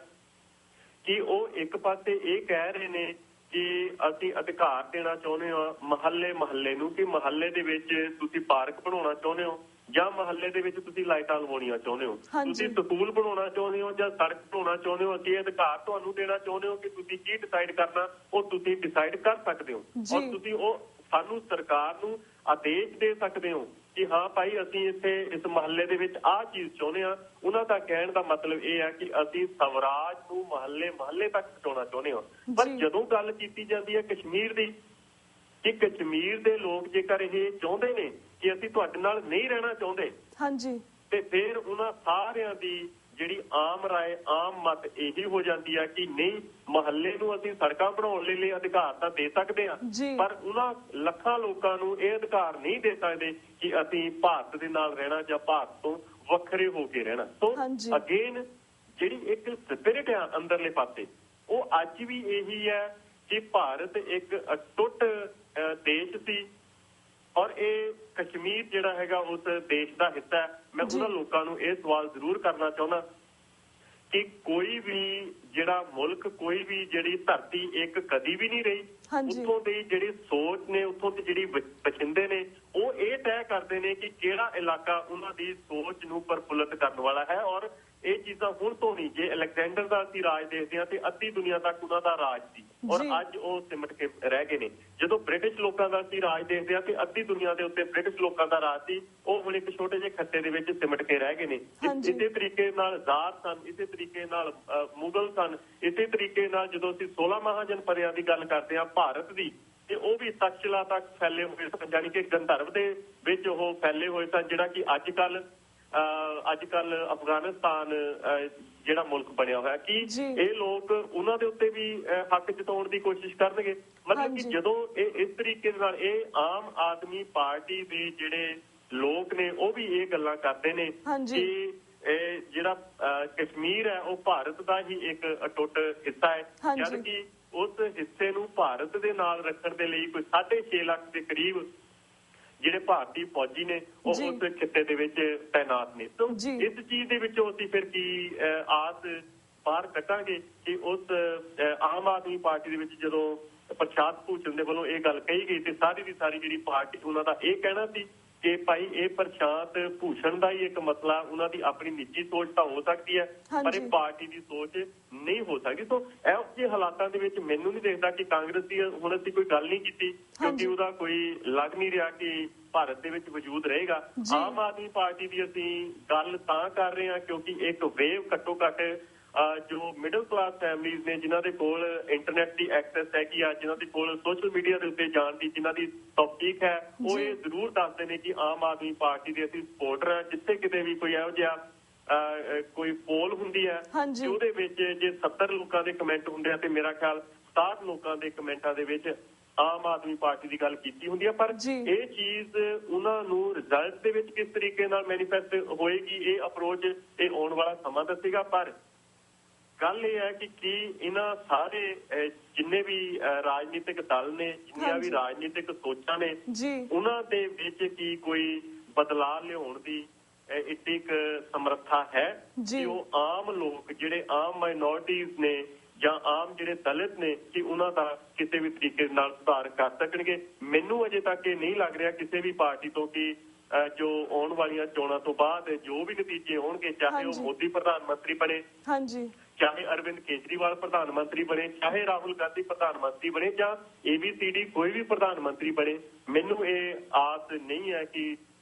ਕਿ ਉਹ ਇੱਕ ਪਾਸੇ ਇਹ ਕਹਿ ਰਹੇ ਨੇ ਕਿ ਅਸੀਂ ਅਧਿਕਾਰ ਦੇਣਾ ਚਾਹੁੰਦੇ ਹਾਂ ਮਹੱਲੇ ਨੂੰ, ਕਿ ਮਹੱਲੇ ਦੇ ਵਿੱਚ ਤੁਸੀਂ ਪਾਰਕ ਬਣਾਉਣਾ ਚਾਹੁੰਦੇ ਹੋ ਜਾਂ ਮਹੱਲੇ ਦੇ ਵਿੱਚ ਤੁਸੀਂ ਲਾਈਟਾਂ ਲਵਾਉਣੀਆਂ ਚਾਹੁੰਦੇ ਹੋ, ਤੁਸੀਂ ਸਕੂਲ ਬਣਾਉਣਾ ਚਾਹੁੰਦੇ ਹੋ ਜਾਂ ਸੜਕ ਬਣਾਉਣਾ ਚਾਹੁੰਦੇ ਹੋ, ਅਸੀਂ ਅਧਿਕਾਰ ਤੁਹਾਨੂੰ ਦੇਣਾ ਚਾਹੁੰਦੇ ਹੋ ਕਿ ਤੁਸੀਂ ਕੀ ਡਿਸਾਈਡ ਕਰਨਾ ਉਹ ਤੁਸੀਂ ਡਿਸਾਈਡ ਕਰ ਸਕਦੇ ਹੋ। ਔਰ ਤੁਸੀਂ ਉਹ ਸਾਨੂੰ ਸਰਕਾਰ ਨੂੰ ਆਦੇਸ਼ ਦੇ ਸਕਦੇ ਹੋ ਕਿ ਹਾਂ ਭਾਈ ਅਸੀਂ ਇੱਥੇ ਇਸ ਮਹੱਲੇ ਦੇ ਵਿੱਚ ਆਹ ਚੀਜ਼ ਚਾਹੁੰਦੇ ਹਾਂ। ਉਹਨਾਂ ਦਾ ਕਹਿਣ ਦਾ ਮਤਲਬ ਇਹ ਹੈ ਕਿ ਅਸੀਂ ਸਵਰਾਜ ਨੂੰ ਮਹੱਲੇ ਤੱਕ ਪਹੁੰਚਾਉਣਾ ਚਾਹੁੰਦੇ ਹਾਂ। ਪਰ ਜਦੋਂ ਗੱਲ ਕੀਤੀ ਜਾਂਦੀ ਹੈ ਕਸ਼ਮੀਰ ਦੀ, ਕਿ ਕਸ਼ਮੀਰ ਦੇ ਲੋਕ ਜੇਕਰ ਇਹ ਚਾਹੁੰਦੇ ਨੇ ਕਿ ਅਸੀਂ ਤੁਹਾਡੇ ਨਾਲ ਨਹੀਂ ਰਹਿਣਾ ਚਾਹੁੰਦੇ ਤੇ ਫਿਰ ਉਹਨਾਂ ਸਾਰਿਆਂ ਦੀ ਜਿਹੜੀ ਆਮ ਰਾਏ, ਆਮ ਮਤ ਇਹੀ ਹੋ ਜਾਂਦੀ ਹੈ ਕਿ ਨਹੀਂ, ਮਹੱਲੇ ਨੂੰ ਅਸੀਂ ਸੜਕਾਂ ਬਣਾਉਣ ਲਈ ਅਧਿਕਾਰ ਤਾਂ ਦੇ ਸਕਦੇ ਹਾਂ ਪਰ ਉਹਨਾਂ ਲੱਖਾਂ ਲੋਕਾਂ ਨੂੰ ਇਹ ਅਧਿਕਾਰ ਨਹੀਂ ਦੇ ਸਕਦੇ ਕਿ ਅਸੀਂ ਭਾਰਤ ਦੇ ਨਾਲ ਰਹਿਣਾ ਜਾਂ ਭਾਰਤ ਤੋਂ ਵੱਖਰੇ ਹੋ ਕੇ ਰਹਿਣਾ। ਸੋ ਅਗੇਨ ਜਿਹੜੀ ਇੱਕ ਸਪਿਰਿਟ ਆ ਅੰਦਰਲੇ ਪਾਸੇ ਉਹ ਅੱਜ ਵੀ ਇਹੀ ਹੈ ਕਿ ਭਾਰਤ ਇੱਕ ਅਟੁੱਟ ਦੇਸ਼ ਸੀ ਔਰ ਇਹ ਕਸ਼ਮੀਰ ਜਿਹੜਾ ਹੈਗਾ ਉਸ ਦੇਸ਼ ਦਾ ਹਿੱਸਾ ਹੈ। ਮੈਂ ਉਹਨਾਂ ਲੋਕਾਂ ਨੂੰ ਇਹ ਸਵਾਲ ਜ਼ਰੂਰ ਕਰਨਾ ਚਾਹੁੰਦਾ ਕਿ ਕੋਈ ਵੀ ਜਿਹੜਾ ਮੁਲਕ, ਕੋਈ ਵੀ ਜਿਹੜੀ ਧਰਤੀ ਇੱਕ ਕਦੀ ਵੀ ਨਹੀਂ ਰਹੀ, ਉੱਥੋਂ ਦੀ ਜਿਹੜੀ ਸੋਚ ਨੇ, ਉੱਥੋਂ ਦੀ ਜਿਹੜੀ ਬਸਿੰਦੇ ਨੇ ਉਹ ਇਹ ਤੈਅ ਕਰਦੇ ਨੇ ਕਿ ਕਿਹੜਾ ਇਲਾਕਾ ਉਹਨਾਂ ਦੀ ਸੋਚ ਨੂੰ ਪ੍ਰਫੁੱਲਤ ਕਰਨ ਵਾਲਾ ਹੈ। ਔਰ ਇਹ ਚੀਜ਼ਾਂ ਹੁਣ ਤੋਂ ਨਹੀਂ, ਜੇ ਅਲੈਗਜ਼ੈਂਡਰ ਦਾ ਅਸੀਂ ਰਾਜ ਦੇਖਦੇ ਹਾਂ ਤੇ ਅੱਧੀ ਦੁਨੀਆ ਤੱਕ ਉਹਨਾਂ ਦਾ ਰਾਜ ਸੀ ਔਰ ਅੱਜ ਉਹ ਸਿਮਟ ਕੇ ਰਹਿ ਗਏ ਨੇ। ਜਦੋਂ ਬ੍ਰਿਟਿਸ਼ ਲੋਕਾਂ ਦਾ ਅਸੀਂ ਰਾਜ ਦੇਖਦੇ ਹਾਂ ਤੇ ਅੱਧੀ ਦੁਨੀਆ ਦੇ ਉੱਤੇ ਬ੍ਰਿਟਿਸ਼ ਲੋਕਾਂ ਦਾ ਰਾਜ ਸੀ, ਉਹ ਹੁਣ ਇੱਕ ਛੋਟੇ ਜਿਹੇ ਖੱਤੇ ਦੇ ਵਿੱਚ ਸਿਮਟ ਕੇ ਰਹਿ ਗਏ ਨੇ। ਇਸੇ ਤਰੀਕੇ ਨਾਲ ਜ਼ਾਰ ਸਨ, ਇਸੇ ਤਰੀਕੇ ਨਾਲ ਮੁਗਲ ਸਨ, ਇਸੇ ਤਰੀਕੇ ਨਾਲ ਜਦੋਂ ਅਸੀਂ 16 ਮਹਾਜਨ ਪਰਿਆਂ ਦੀ ਗੱਲ ਕਰਦੇ ਹਾਂ ਭਾਰਤ ਦੀ, ਤੇ ਉਹ ਵੀ ਤਕਸ਼ਲਾ ਤੱਕ ਫੈਲੇ ਹੋਏ ਸਨ, ਜਾਣੀ ਕਿ ਗੰਧਰਵ ਦੇ ਵਿੱਚ ਉਹ ਫੈਲੇ ਹੋਏ ਸਨ, ਜਿਹੜਾ ਕਿ ਅੱਜ ਕੱਲ ਅਫਗਾਨਿਸਤਾਨ ਜਿਹੜਾ ਮੁਲਕ ਬਣਿਆ ਹੋਇਆ। ਕਿ ਇਹ ਲੋਕ ਉਹਨਾਂ ਦੇ ਉੱਤੇ ਵੀ ਹੱਕ ਜਤਾਉਣ ਦੀ ਕੋਸ਼ਿਸ਼ ਕਰਨਗੇ? ਮਤਲਬ ਕਿ ਜਦੋਂ ਇਹ ਇਸ ਤਰੀਕੇ ਨਾਲ ਇਹ ਆਮ ਆਦਮੀ ਪਾਰਟੀ ਦੇ ਜਿਹੜੇ ਲੋਕ ਨੇ ਉਹ ਵੀ ਇਹ ਗੱਲਾਂ ਕਰਦੇ ਨੇ ਕਿ ਇਹ ਜਿਹੜਾ ਕਸ਼ਮੀਰ ਹੈ ਉਹ ਭਾਰਤ ਦਾ ਹੀ ਇੱਕ ਅਟੁੱਟ ਹਿੱਸਾ ਹੈ, ਜਦ ਕਿ ਉਸ ਹਿੱਸੇ ਨੂੰ ਭਾਰਤ ਦੇ ਨਾਲ ਰੱਖਣ ਦੇ ਲਈ ਕੋਈ 6.5 ਲੱਖ ਦੇ ਕਰੀਬ ਜਿਹੜੇ ਭਾਰਤੀ ਫੌਜੀ ਨੇ ਉਹ ਉਸ ਖਿੱਤੇ ਦੇ ਵਿੱਚ ਤਾਇਨਾਤ ਨੇ। ਤਾਂ ਇਸ ਚੀਜ਼ ਦੇ ਵਿੱਚੋਂ ਅਸੀਂ ਫਿਰ ਕੀ ਆਸ ਬਾਹਰ ਕੱਢਾਂਗੇ ਕਿ ਉਸ ਆਮ ਆਦਮੀ ਪਾਰਟੀ ਦੇ ਵਿੱਚ ਜਦੋਂ ਪ੍ਰਸ਼ਾਂਤ ਭੂਸ਼ਣ ਦੇ ਵੱਲੋਂ ਇਹ ਗੱਲ ਕਹੀ ਗਈ ਤੇ ਸਾਰੀ ਦੀ ਸਾਰੀ ਜਿਹੜੀ ਪਾਰਟੀ ਉਹਨਾਂ ਦਾ ਇਹ ਕਹਿਣਾ ਸੀ ਕਿ ਭਾਈ ਇਹ ਪ੍ਰਸ਼ਾਂਤ ਭੂਸ਼ਣ ਦਾ ਹੀ ਇੱਕ ਮਸਲਾ, ਉਹਨਾਂ ਦੀ ਆਪਣੀ ਨਿੱਜੀ ਸੋਚ ਤਾਂ ਹੋ ਸਕਦੀ ਹੈ ਪਰ ਇਹ ਪਾਰਟੀ ਦੀ ਸੋਚ ਨਹੀਂ ਹੋ ਸਕਦੀ। ਸੋ ਇਹੋ ਜਿਹੇ ਹਾਲਾਤਾਂ ਦੇ ਵਿੱਚ ਮੈਨੂੰ ਨਹੀਂ ਦੇਖਦਾ ਕਿ ਕਾਂਗਰਸ ਦੀ ਹੁਣ ਅਸੀਂ ਕੋਈ ਗੱਲ ਨਹੀਂ ਕੀਤੀ ਕਿਉਂਕਿ ਉਹਦਾ ਕੋਈ ਲੱਗ ਨਹੀਂ ਰਿਹਾ ਕਿ ਭਾਰਤ ਦੇ ਵਿੱਚ ਵਜੂਦ ਰਹੇਗਾ। ਆਮ ਆਦਮੀ ਪਾਰਟੀ ਦੀ ਅਸੀਂ ਗੱਲ ਤਾਂ ਕਰ ਰਹੇ ਹਾਂ ਕਿਉਂਕਿ ਇੱਕ ਵੇਵ ਘੱਟੋ ਘੱਟ ਜੋ ਮਿਡਲ ਕਲਾਸ ਫੈਮਲੀਜ਼ ਨੇ, ਜਿਨ੍ਹਾਂ ਦੇ ਕੋਲ ਇੰਟਰਨੈਟ ਦੀ ਐਕਸੈਸ ਹੈਗੀ ਆ, ਜਿਨ੍ਹਾਂ ਦੇ ਕੋਲ ਸੋਸ਼ਲ ਮੀਡੀਆ ਦੇ ਉੱਤੇ ਜਾਣ ਦੀ ਜਿਨ੍ਹਾਂ ਦੀ ਤੌਫੀਕ ਹੈ, ਉਹ ਇਹ ਜ਼ਰੂਰ ਦੱਸਦੇ ਨੇ ਕਿ ਆਮ ਆਦਮੀ ਪਾਰਟੀ ਦੇ ਅਸੀਂ ਸਪੋਰਟਰ ਹਾਂ। ਜਿੱਥੇ ਕਿਤੇ ਵੀ ਕੋਈ ਇਹੋ ਜਿਹਾ ਕੋਈ ਪੋਲ ਹੁੰਦੀ ਹੈ ਕਿ ਉਹਦੇ ਵਿੱਚ ਜੇ 70 ਲੋਕਾਂ ਦੇ ਕਮੈਂਟ ਹੁੰਦੇ ਆ ਤੇ ਮੇਰਾ ਖਿਆਲ 67 ਲੋਕਾਂ ਦੇ ਕਮੈਂਟਾਂ ਦੇ ਵਿੱਚ ਆਮ ਆਦਮੀ ਪਾਰਟੀ ਦੀ ਗੱਲ ਕੀਤੀ ਹੁੰਦੀ ਹੈ। ਪਰ ਇਹ ਚੀਜ਼ ਉਹਨਾਂ ਨੂੰ ਰਿਜ਼ਲਟ ਦੇ ਵਿੱਚ ਕਿਸ ਤਰੀਕੇ ਨਾਲ ਮੈਨੀਫੈਸਟ ਹੋਏਗੀ, ਇਹ ਅਪਰੋਚ ਇਹ ਆਉਣ ਵਾਲਾ ਸਮਾਂ ਦੱਸੇਗਾ। ਪਰ ਗੱਲ ਇਹ ਹੈ ਕਿ ਕੀ ਇਹਨਾਂ ਸਾਰੇ ਜਿੰਨੇ ਵੀ ਰਾਜਨੀਤਿਕ ਦਲ ਨੇ, ਜਿੰਨੀਆਂ ਵੀ ਰਾਜਨੀਤਿਕ ਸੋਚਾਂ ਨੇ, ਉਹਨਾਂ ਦੇ ਵਿੱਚ ਕੀ ਕੋਈ ਬਦਲਾਅ ਲਿਆਉਣ ਦੀ ਇੱਡੀ ਕੁ ਸਮਰੱਥਾ ਹੈ ਕਿ ਉਹ ਆਮ ਲੋਕ ਜਿਹੜੇ ਆਮ ਮਾਈਨੋਰਟੀਜ਼ ਨੇ ਜਾਂ ਆਮ ਜਿਹੜੇ ਦਲਿਤ ਨੇ ਕਿ ਉਹਨਾਂ ਦਾ ਕਿਸੇ ਵੀ ਤਰੀਕੇ ਨਾਲ ਸੁਧਾਰ ਕਰ ਸਕਣਗੇ। ਮੈਨੂੰ ਅਜੇ ਤੱਕ ਇਹ ਨਹੀਂ ਲੱਗ ਰਿਹਾ ਕਿਸੇ ਵੀ ਪਾਰਟੀ ਤੋਂ ਕਿ ਜੋ ਆਉਣ ਵਾਲੀਆਂ ਚੋਣਾਂ ਤੋਂ ਬਾਅਦ ਜੋ ਵੀ ਨਤੀਜੇ ਹੋਣਗੇ, ਚਾਹੇ ਉਹ ਮੋਦੀ ਪ੍ਰਧਾਨ ਮੰਤਰੀ ਬਣੇ, ਚਾਹੇ ਅਰਵਿੰਦ ਕੇਜਰੀਵਾਲ ਪ੍ਰਧਾਨ ਮੰਤਰੀ ਬਣੇ, ਚਾਹੇ ਰਾਹੁਲ ਗਾਂਧੀ ਪ੍ਰਧਾਨ ਮੰਤਰੀ ਬਣੇ ਜਾਂ ABCD ਕੋਈ ਵੀ ਪ੍ਰਧਾਨ ਮੰਤਰੀ ਬਣੇ, ਮੈਨੂੰ ਇਹ ਆਸ ਨਹੀਂ ਹੈ ਕਿ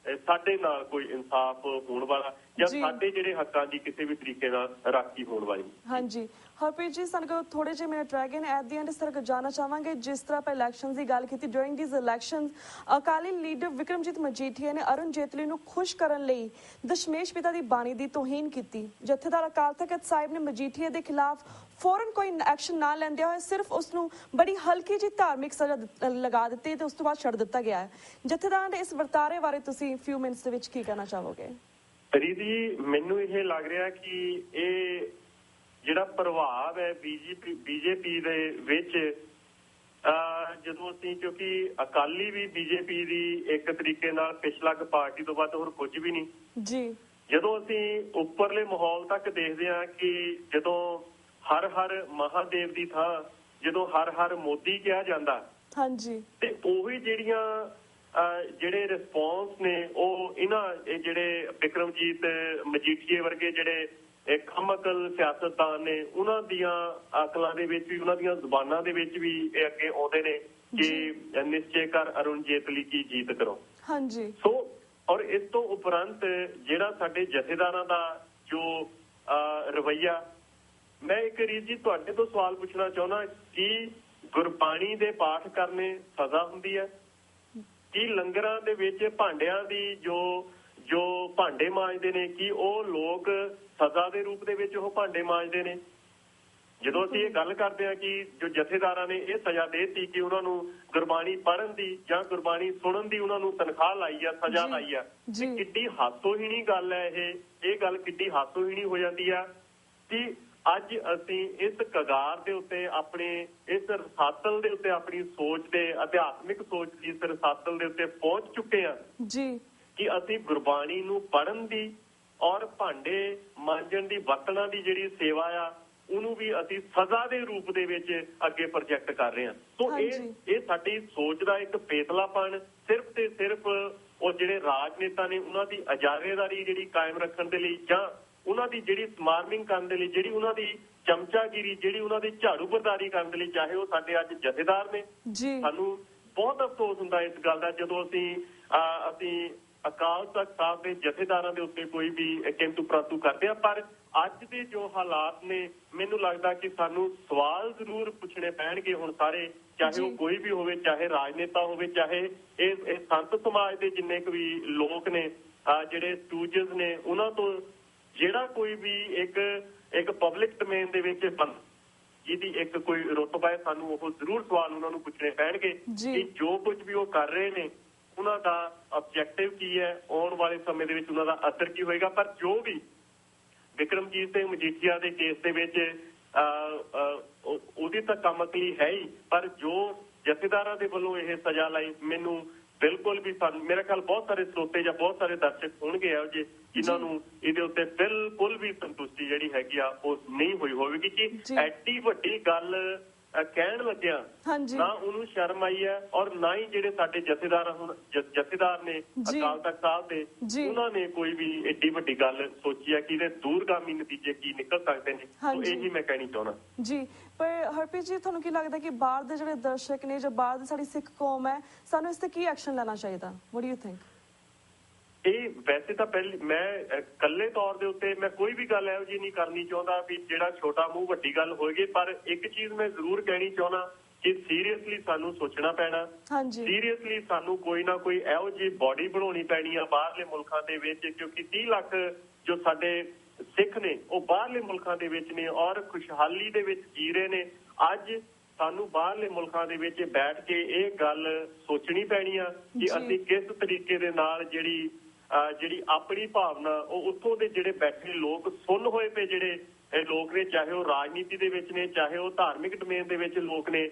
ਸਾਡੇ ਨਾਲ ਕੋਈ ਇਨਸਾਫ ਹੋਣ ਵਾਲਾ ਜਾਂ ਸਾਡੇ ਜਿਹੜੇ ਹੱਕਾਂ ਦੀ ਕਿਸੇ ਵੀ ਤਰੀਕੇ ਨਾਲ ਰਾਖੀ ਹੋਣ ਵਾਲੀ। ਹਾਂਜੀ ਹਰਪ੍ਰੀਤ ਜੀ, ਸਾਡੇ ਕੋਲ ਥੋੜੇ ਜਿਹੇ ਮਿੰਟ ਰਹਿ ਗਏ ਨੇ। ਐਟ ਦੀ ਐਂਡ ਇਸ ਤਰ੍ਹਾਂ ਜਾਣਨਾ ਚਾਹਾਂਗੇ, ਜਿਸ ਤਰ੍ਹਾਂ ਆਪਾਂ ਇਲੈਕਸ਼ਨਸ ਦੀ ਗੱਲ ਕੀਤੀ, during these elections Akali leader Vikramjit Majithia ਨੇ ਅਰੁਣ ਜੇਤਲੀ ਨੂੰ ਖੁਸ਼ ਕਰਨ ਲਈ ਦਸ਼ਮੇਸ਼ ਪਿਤਾ ਦੀ ਬਾਣੀ ਦੀ ਤੋਹੀਨ ਕੀਤੀ। ਜਥੇਦਾਰ ਅਕਾਲ ਤਖਤ ਸਾਹਿਬ ਨੇ ਮਜੀਠੀਆ ਦੇ ਖਿਲਾਫ ਫੌਰਨ ਕੋਈ ਐਕਸ਼ਨ ਨਾ ਲੈਂਦੇ ਹੋਏ ਸਿਰਫ ਉਸ ਨੂੰ ਬੜੀ ਹਲਕੀ ਜਿਹੀ ਧਾਰਮਿਕ ਸਜ਼ਾ ਲਗਾ ਦਿੱਤੀ ਤੇ ਉਸ ਤੋਂ ਬਾਅਦ ਛੱਡ ਦਿੱਤਾ ਗਿਆ ਹੈ। ਜਥੇਦਾਰ ਦੇ ਇਸ ਵਰਤਾਰੇ ਬਾਰੇ ਤੁਸੀਂ ਫਿਊ ਮਿੰਟਸ ਦੇ ਵਿੱਚ ਕੀ ਕਹਿਣਾ ਚਾਹੋਗੇ? ਰੀਦੀ, ਮੈਨੂੰ ਇਹ ਲੱਗ ਰਿਹਾ ਕਿ ਇਹ ਜਿਹੜਾ ਪ੍ਰਭਾਵ ਹੈ ਬੀਜੇਪੀ ਦੇ ਵਿੱਚ, ਜਦੋਂ ਅਸੀਂ ਕਿਉਂਕਿ ਅਕਾਲੀ ਵੀ ਬੀਜੇਪੀ ਦੀ ਇੱਕ ਤਰੀਕੇ ਨਾਲ ਪਿਛਲੱਗ ਪਾਰਟੀ ਤੋਂ ਬਾਅਦ ਹੋਰ ਕੁਝ ਵੀ ਨਹੀਂ ਜੀ, ਜਦੋਂ ਅਸੀਂ ਉੱਪਰਲੇ ਮਾਹੌਲ ਤੱਕ ਦੇਖਦੇ ਹਾਂ ਕਿ ਜਦੋਂ ਹਰ ਮਹਾਦੇਵ ਦੀ ਥਾਂ ਜਦੋਂ ਹਰ ਮੋਦੀ ਕਿਹਾ ਜਾਂਦਾ ਤੇ ਉਹੀ ਜਿਹੜੇ ਰਿਸਪੌਂਸ ਨੇ ਉਹ ਇਹ ਜਿਹੜੇ ਵਿਕਰਮਜੀਤ ਮਜੀਠੀਏ ਵਰਗੇ ਜਿਹੜੇ ਖਮਅਕਲ ਸਿਆਸਤਦਾਨ ਨੇ, ਉਹਨਾਂ ਦੀਆਂ ਅਕਲਾਂ ਦੇ ਵਿੱਚ ਵੀ, ਉਹਨਾਂ ਦੀਆਂ ਜ਼ੁਬਾਨਾਂ ਦੇ ਵਿੱਚ ਵੀ ਇਹ ਅੱਗੇ ਆਉਂਦੇ ਨੇ ਕਿ ਨਿਸ਼ਚੈ ਕਰ ਅਰੁਣ ਜੇਤਲੀ ਕੀ ਜੀਤ ਕਰੋ। ਸੋ ਔਰ ਇਸ ਤੋਂ ਉਪਰੰਤ ਜਿਹੜਾ ਸਾਡੇ ਜਥੇਦਾਰਾਂ ਦਾ ਜੋ ਰਵੱਈਆ, ਮੈਂ ਇੱਕ ਰੀਤ ਜੀ ਤੁਹਾਡੇ ਤੋਂ ਸਵਾਲ ਪੁੱਛਣਾ ਚਾਹੁੰਦਾ ਕਿ ਗੁਰਬਾਣੀ ਦੇ ਪਾਠ ਕਰਨੇ ਸਜ਼ਾ ਹੁੰਦੀ ਹੈ? ਕੀ ਲੰਗਰਾਂ ਦੇ ਵਿੱਚ ਭਾਂਡਿਆਂ ਦੀ ਜੋ ਭਾਂਡੇ ਮਾਂਜਦੇ ਨੇ, ਕੀ ਉਹ ਲੋਕ ਸਜ਼ਾ ਦੇ ਰੂਪ ਦੇ ਵਿੱਚ ਉਹ ਭਾਂਡੇ ਮਾਂਜਦੇ ਨੇ? ਜਦੋਂ ਅਸੀਂ ਇਹ ਗੱਲ ਕਰਦੇ ਹਾਂ ਕਿ ਜੋ ਜਥੇਦਾਰਾਂ ਨੇ ਇਹ ਸਜ਼ਾ ਦੇ ਦਿੱਤੀ ਕਿ ਉਹਨਾਂ ਨੂੰ ਗੁਰਬਾਣੀ ਪੜ੍ਹਨ ਦੀ ਜਾਂ ਗੁਰਬਾਣੀ ਸੁਣਨ ਦੀ ਉਹਨਾਂ ਨੂੰ ਤਨਖਾਹ ਲਾਈ ਆ, ਸਜ਼ਾ ਲਾਈ ਆ, ਕਿੱਡੀ ਹਾਸੋਹੀਣੀ ਗੱਲ ਹੈ ਇਹ ਗੱਲ ਕਿੱਡੀ ਹਾਸੋਹੀਣੀ ਹੋ ਜਾਂਦੀ ਆ ਕਿ ਅੱਜ ਅਸੀਂ ਇਸ ਕਗਾਰ ਦੇ ਉੱਤੇ ਆਪਣੇ ਇਸ ਰਸਾਤਲ ਦੇ ਉੱਤੇ ਆਪਣੀ ਸੋਚ ਦੇ ਅਧਿਆਤਮਿਕ ਸੋਚ ਦੀ ਇਸ ਰਸਾਤਲ ਦੇ ਉੱਤੇ ਪਹੁੰਚ ਚੁੱਕੇ ਹਾਂ ਕਿ ਅਸੀਂ ਗੁਰਬਾਣੀ ਨੂੰ ਪੜ੍ਹਨ ਦੀ ਔਰ ਭਾਂਡੇ ਮਾਂਜਣ ਦੀ ਵਰਤਣਾ ਦੀ ਜਿਹੜੀ ਸੇਵਾ ਆ ਉਹਨੂੰ ਵੀ ਅਸੀਂ ਸਜ਼ਾ ਦੇ ਰੂਪ ਦੇ ਵਿੱਚ ਅੱਗੇ ਪ੍ਰੋਜੈਕਟ ਕਰ ਰਹੇ ਹਾਂ। ਸੋ ਇਹ ਸਾਡੀ ਸੋਚ ਦਾ ਇੱਕ ਪੇਤਲਾਪਣ ਸਿਰਫ ਤੇ ਸਿਰਫ ਉਹ ਜਿਹੜੇ ਰਾਜਨੇਤਾ ਨੇ ਉਹਨਾਂ ਦੀ ਇਜਾਜ਼ੇਦਾਰੀ ਜਿਹੜੀ ਕਾਇਮ ਰੱਖਣ ਦੇ ਲਈ ਜਾਂ ਉਹਨਾਂ ਦੀ ਜਿਹੜੀ ਸਮਾਰਮਿੰਗ ਕਰਨ ਦੇ ਲਈ, ਜਿਹੜੀ ਉਹਨਾਂ ਦੀ ਚਮਚਾਗਿਰੀ, ਜਿਹੜੀ ਉਹਨਾਂ ਦੀ ਝਾੜੂ ਬਰਦਾਰੀ ਕਰਨ ਦੇ ਲਈ, ਚਾਹੇ ਉਹ ਸਾਡੇ ਅੱਜ ਜਥੇਦਾਰ ਨੇ। ਸਾਨੂੰ ਬਹੁਤ ਅਫਸੋਸ ਹੁੰਦਾ ਇਸ ਗੱਲ ਦਾ ਜਦੋਂ ਅਸੀਂ ਅਕਾਲ ਤਖਤ ਸਾਹਿਬ ਦੇ ਜਥੇਦਾਰਾਂ ਦੇ ਉੱਤੇ ਕੋਈ ਵੀ ਕਿੰਤੂ ਪ੍ਰੰਤੂ ਕਰਦੇ ਆ। ਪਰ ਅੱਜ ਦੇ ਜੋ ਹਾਲਾਤ ਨੇ, ਮੈਨੂੰ ਲੱਗਦਾ ਕਿ ਸਾਨੂੰ ਸਵਾਲ ਜ਼ਰੂਰ ਪੁੱਛਣੇ ਪੈਣਗੇ ਹੁਣ ਸਾਰੇ, ਚਾਹੇ ਉਹ ਕੋਈ ਵੀ ਹੋਵੇ, ਚਾਹੇ ਰਾਜਨੇਤਾ ਹੋਵੇ, ਚਾਹੇ ਇਹ ਸੰਤ ਸਮਾਜ ਦੇ ਜਿੰਨੇ ਕੁ ਵੀ ਲੋਕ ਨੇ, ਜਿਹੜੇ ਸਟੂਜਸ ਨੇ, ਉਹਨਾਂ ਤੋਂ ਜਿਹੜਾ ਕੋਈ ਵੀ ਇੱਕ ਪਬਲਿਕ ਡੋਮੇਨ ਦੇ ਵਿੱਚ ਜਿਹਦੀ ਇੱਕ ਕੋਈ ਰੁਤਬਾ ਹੈ, ਸਾਨੂੰ ਉਹ ਜ਼ਰੂਰ ਸਵਾਲ ਉਹਨਾਂ ਨੂੰ ਪੁੱਛਣੇ ਪੈਣਗੇ ਕਿ ਜੋ ਕੁਝ ਵੀ ਉਹ ਕਰ ਰਹੇ ਨੇ ਉਹਨਾਂ ਦਾ ਆਬਜੈਕਟਿਵ ਕੀ ਹੈ, ਆਉਣ ਵਾਲੇ ਸਮੇਂ ਦੇ ਵਿੱਚ ਉਹਨਾਂ ਦਾ ਅਸਰ ਕੀ ਹੋਏਗਾ। ਪਰ ਜੋ ਵੀ ਵਿਕਰਮਜੀਤ ਸਿੰਘ ਮਜੀਠੀਆ ਦੇ ਕੇਸ ਦੇ ਵਿੱਚ ਉਹਦੀ ਤਾਂ ਕਮਅਕਲੀ ਹੈ ਹੀ, ਪਰ ਜੋ ਜਥੇਦਾਰਾਂ ਦੇ ਵੱਲੋਂ ਇਹ ਸਜ਼ਾ ਲਈ, ਮੈਨੂੰ ਬਿਲਕੁਲ ਬਿਲਕੁਲ ਵੀ ਸਾਨੂੰ ਮੇਰਾ ਖਿਆਲ ਬਹੁਤ ਸਾਰੇ ਸਰੋਤੇ ਜਾਂ ਬਹੁਤ ਸਾਰੇ ਦਰਸ਼ਕ ਹੋਣਗੇ ਇਹੋ ਜਿਹੇ ਜਿਨ੍ਹਾਂ ਨੂੰ ਇਹਦੇ ਉੱਤੇ ਬਿਲਕੁਲ ਵੀ ਸੰਤੁਸ਼ਟੀ ਜਿਹੜੀ ਹੈਗੀ ਆ ਉਹ ਨਹੀਂ ਹੋਈ ਹੋਵੇਗੀ ਕਿ ਐਡੀ ਵੱਡੀ ਗੱਲ ਕਹਿਣ ਲੱਗਿਆ ਨਾ ਉਹਨੂੰ ਸ਼ਰਮ ਆਈ ਹੈ ਔਰ ਨਾ ਹੀ ਜਿਹੜੇ ਸਾਡੇ ਜਥੇਦਾਰ ਨੇ ਅਕਾਲ ਤਖਤ ਸਾਹਿਬ ਦੇ ਉਹਨਾਂ ਨੇ ਕੋਈ ਵੀ ਏਡੀ ਵੱਡੀ ਗੱਲ ਸੋਚੀ ਹੈ ਕਿ ਇਹਦੇ ਦੂਰਗਾਮੀ ਨਤੀਜੇ ਕੀ ਨਿਕਲ ਸਕਦੇ ਨੇ। ਸੋ ਇਹੀ ਮੈਂ ਕਹਿਣੀ ਚਾਹੁੰਦਾ ਜੀ। ਪਰ ਹਰਪ੍ਰੀਤ ਜੀ ਤੁਹਾਨੂੰ ਕੀ ਲੱਗਦਾ ਕਿ ਬਾਹਰ ਦੇ ਜਿਹੜੇ ਦਰਸ਼ਕ ਨੇ ਜਾਂ ਬਾਹਰ ਦੀ ਸਾਡੀ ਸਿੱਖ ਕੌਮ ਹੈ ਸਾਨੂੰ ਇਸ ਤੇ ਕੀ ਐਕਸ਼ਨ ਲੈਣਾ ਚਾਹੀਦਾ? What do you think? ਇਹ ਵੈਸੇ ਤਾਂ ਪਹਿਲੀ ਮੈਂ ਇਕੱਲੇ ਤੌਰ ਦੇ ਉੱਤੇ ਮੈਂ ਕੋਈ ਵੀ ਗੱਲ ਇਹੋ ਜਿਹੀ ਨਹੀਂ ਕਰਨੀ ਚਾਹੁੰਦਾ ਵੀ ਜਿਹੜਾ ਛੋਟਾ ਮੂੰਹ ਵੱਡੀ ਗੱਲ ਹੋਏਗੀ, ਪਰ ਇੱਕ ਚੀਜ਼ ਮੈਂ ਜ਼ਰੂਰ ਕਹਿਣੀ ਚਾਹੁੰਦਾ ਕਿ ਸੀਰੀਅਸਲੀ ਸਾਨੂੰ ਸੋਚਣਾ ਪੈਣਾ, ਸੀਰੀਅਸਲੀ ਸਾਨੂੰ ਕੋਈ ਨਾ ਕੋਈ ਇਹੋ ਜਿਹੀ ਬਾਡੀ ਬਣਾਉਣੀ ਪੈਣੀ ਆ ਬਾਹਰਲੇ ਮੁਲਕਾਂ ਦੇ ਵਿੱਚ, ਕਿਉਂਕਿ 30 ਲੱਖ ਜੋ ਸਾਡੇ ਸਿੱਖ ਨੇ ਉਹ ਬਾਹਰਲੇ ਮੁਲਕਾਂ ਦੇ ਵਿੱਚ ਨੇ ਔਰ ਖੁਸ਼ਹਾਲੀ ਦੇ ਵਿੱਚ ਜੀ ਰਹੇ ਨੇ। ਅੱਜ ਸਾਨੂੰ ਬਾਹਰਲੇ ਮੁਲਕਾਂ ਦੇ ਵਿੱਚ ਬੈਠ ਕੇ ਇਹ ਗੱਲ ਸੋਚਣੀ ਪੈਣੀ ਆ ਕਿ ਅਸੀਂ ਕਿਸ ਤਰੀਕੇ ਦੇ ਨਾਲ ਜਿਹੜੀ ਆਪਣੀ ਭਾਵਨਾ ਉਹ ਉੱਥੋਂ ਦੇ ਜਿਹੜੇ ਬੈਠੇ ਲੋਕ ਸੁੰਨ ਹੋਏ ਪਏ ਜਿਹੜੇ ਲੋਕ ਨੇ, ਚਾਹੇ ਉਹ ਰਾਜਨੀਤੀ ਦੇ ਵਿੱਚ ਨੇ ਚਾਹੇ ਉਹ ਧਾਰਮਿਕ ਡੋਮੇਨ ਦੇ ਵਿੱਚ ਲੋਕ ਨੇ,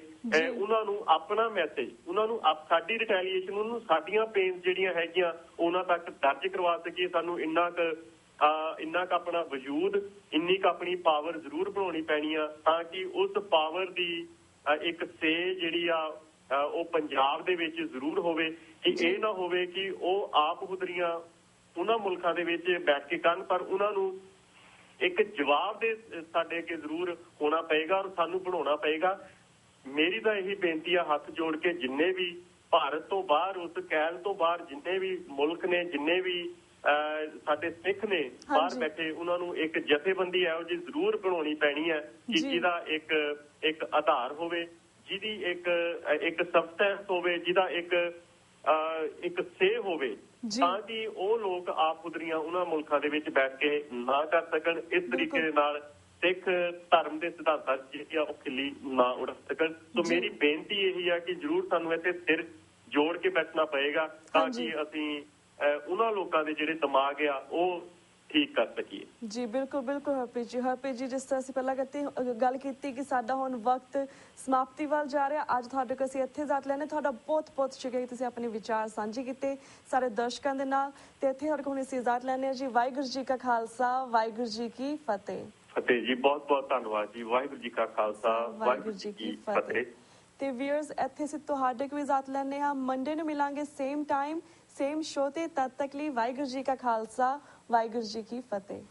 ਉਹਨਾਂ ਨੂੰ ਆਪਣਾ ਮੈਸੇਜ, ਉਹਨਾਂ ਨੂੰ ਸਾਡੀ ਰਿਟੈਲੀਏਸ਼ਨ, ਉਹਨਾਂ ਨੂੰ ਸਾਡੀਆਂ ਪੇਨਸ ਜਿਹੜੀਆਂ ਹੈਗੀਆਂ ਉਹਨਾਂ ਤੱਕ ਦਰਜ ਕਰਵਾ ਸਕੀਏ। ਸਾਨੂੰ ਇੰਨਾ ਕੁ ਆਪਣਾ ਵਜੂਦ, ਇੰਨੀ ਕੁ ਆਪਣੀ ਪਾਵਰ ਜ਼ਰੂਰ ਬਣਾਉਣੀ ਪੈਣੀ ਆ ਤਾਂ ਕਿ ਉਸ ਪਾਵਰ ਦੀ ਇੱਕ ਸੇ ਜਿਹੜੀ ਆ ਉਹ ਪੰਜਾਬ ਦੇ ਵਿੱਚ ਜ਼ਰੂਰ ਹੋਵੇ ਕਿ ਇਹ ਨਾ ਹੋਵੇ ਕਿ ਉਹ ਆਪ ਹੁਦਰੀਆਂ ਉਹਨਾਂ ਮੁਲਕਾਂ ਦੇ ਵਿੱਚ ਬੈਠ ਕੇ ਕਰਨ, ਪਰ ਉਹਨਾਂ ਨੂੰ ਇੱਕ ਜਵਾਬ ਦੇ ਸਾਡੇ ਅੱਗੇ ਜ਼ਰੂਰ ਹੋਣਾ ਪਏਗਾ ਔਰ ਸਾਨੂੰ ਬਣਾਉਣਾ ਪਏਗਾ। ਮੇਰੀ ਤਾਂ ਇਹੀ ਬੇਨਤੀ ਆ ਹੱਥ ਜੋੜ ਕੇ ਜਿੰਨੇ ਵੀ ਭਾਰਤ ਤੋਂ ਬਾਹਰ, ਉਸ ਕੈਦ ਤੋਂ ਬਾਹਰ ਜਿੰਨੇ ਵੀ ਮੁਲਕ ਨੇ, ਜਿੰਨੇ ਵੀ ਸਾਡੇ ਸਿੱਖ ਨੇ ਬਾਹਰ ਬੈਠੇ, ਉਹਨਾਂ ਨੂੰ ਇੱਕ ਜਥੇਬੰਦੀ ਇਹੋ ਜਿਹੀ ਜ਼ਰੂਰ ਬਣਾਉਣੀ ਪੈਣੀ ਹੈ ਕਿ ਜਿਹਦਾ ਇੱਕ ਆਧਾਰ ਹੋਵੇ, ਜਿਹਦੀ ਇੱਕ ਸਬਸਟੈਂਸ ਹੋਵੇ, ਜਿਹਦਾ ਇੱਕ ਸੇ ਹੋਵੇ ਤਾਂ ਕਿ ਉਹ ਲੋਕ ਆਪ ਉਧਰੀਆਂ ਉਹਨਾਂ ਮੁਲਕਾਂ ਦੇ ਵਿੱਚ ਬੈਠ ਕੇ ਨਾ ਕਰ ਸਕਣ। ਇਸ ਤਰੀਕੇ ਦੇ ਨਾਲ ਸਿੱਖ ਧਰਮ ਦੇ ਸਿਧਾਂਤਾਂ ਜਿਹੜੀ ਆ ਉਹ ਖਿੱਲੀ ਨਾ ਉੜ ਸਕਣ। ਸੋ ਮੇਰੀ ਬੇਨਤੀ ਇਹੀ ਆ ਕਿ ਜ਼ਰੂਰ ਸਾਨੂੰ ਇੱਥੇ ਸਿਰ ਜੋੜ ਕੇ ਬੈਠਣਾ ਪਏਗਾ ਤਾਂ ਕਿ ਅਸੀਂ ਉਹਨਾਂ ਲੋਕਾਂ ਦੇ ਜਿਹੜੇ ਦਿਮਾਗ ਆ ਉਹ ਠੀਕ ਕਰ ਸਕੀਏ। ਜੀ ਬਿਲਕੁਲ ਬਿਲਕੁਲ ਹਰਪ੍ਰੀਤ ਜੀ ਜਿਸ ਤਰ੍ਹਾਂ ਅਸੀਂ ਪਹਿਲਾਂ ਗੱਲ ਕੀਤੀ ਕਿ ਸਾਡਾ ਹੁਣ ਵਕਤ ਸਮਾਪਤੀ ਵੱਲ ਜਾ ਰਿਹਾ, ਅੱਜ ਤੁਹਾਡੇ ਕੋਲ ਅਸੀਂ ਇੱਥੇ ਜਾਤ ਲੈਣੇ। ਤੁਹਾਡਾ ਬਹੁਤ ਬਹੁਤ ਸ਼ੁਕਰੀਆ, ਤੁਸੀਂ ਆਪਣੇ ਵਿਚਾਰ ਸਾਂਝੇ ਕੀਤੇ ਸਾਰੇ ਦਰਸ਼ਕਾਂ ਦੇ ਨਾਲ ਤੇ ਇੱਥੇ ਸਾਡੇ ਕੋਲ ਅਸੀਂ ਇਜਾਜ਼ਤ ਲੈਣੇ ਆ ਜੀ। ਵਾਹਿਗੁਰੂ ਜੀ ਕਾ ਖਾਲਸਾ, ਵਾਹਿਗੁਰੂ ਜੀ ਕੀ ਫਤਿਹ। ਫਤਿਹ ਜੀ, ਬਹੁਤ ਬਹੁਤ ਧੰਨਵਾਦ ਜੀ। ਵਾਹਿਗੁਰੂ ਜੀ ਕਾ ਖਾਲਸਾ, ਵਾਹਿਗੁਰੂ ਜੀ ਕੀ ਫਤਿਹ। ਤੇ ਵੀਅਰਸ ਇੱਥੇ ਅਸੀਂ ਤੁਹਾਡੇ ਕੋਲ ਇਜਾਜ਼ਤ ਲੈਣੇ ਆ। ਮੰਡੇ ਨੂੰ ਮਿਲਾਂਗੇ ਸੇਮ ਟਾਈਮ ਸੇਮ ਸ਼ੋ ਤੇ। ਤਦ ਤੱਕ ਲਈ ਵਾਹਿਗੁਰੂ ਜੀ ਕਾ ਖਾਲਸਾ, ਵਾਹਿਗੁਰੂ ਜੀ ਕੀ ਫਤਿਹ।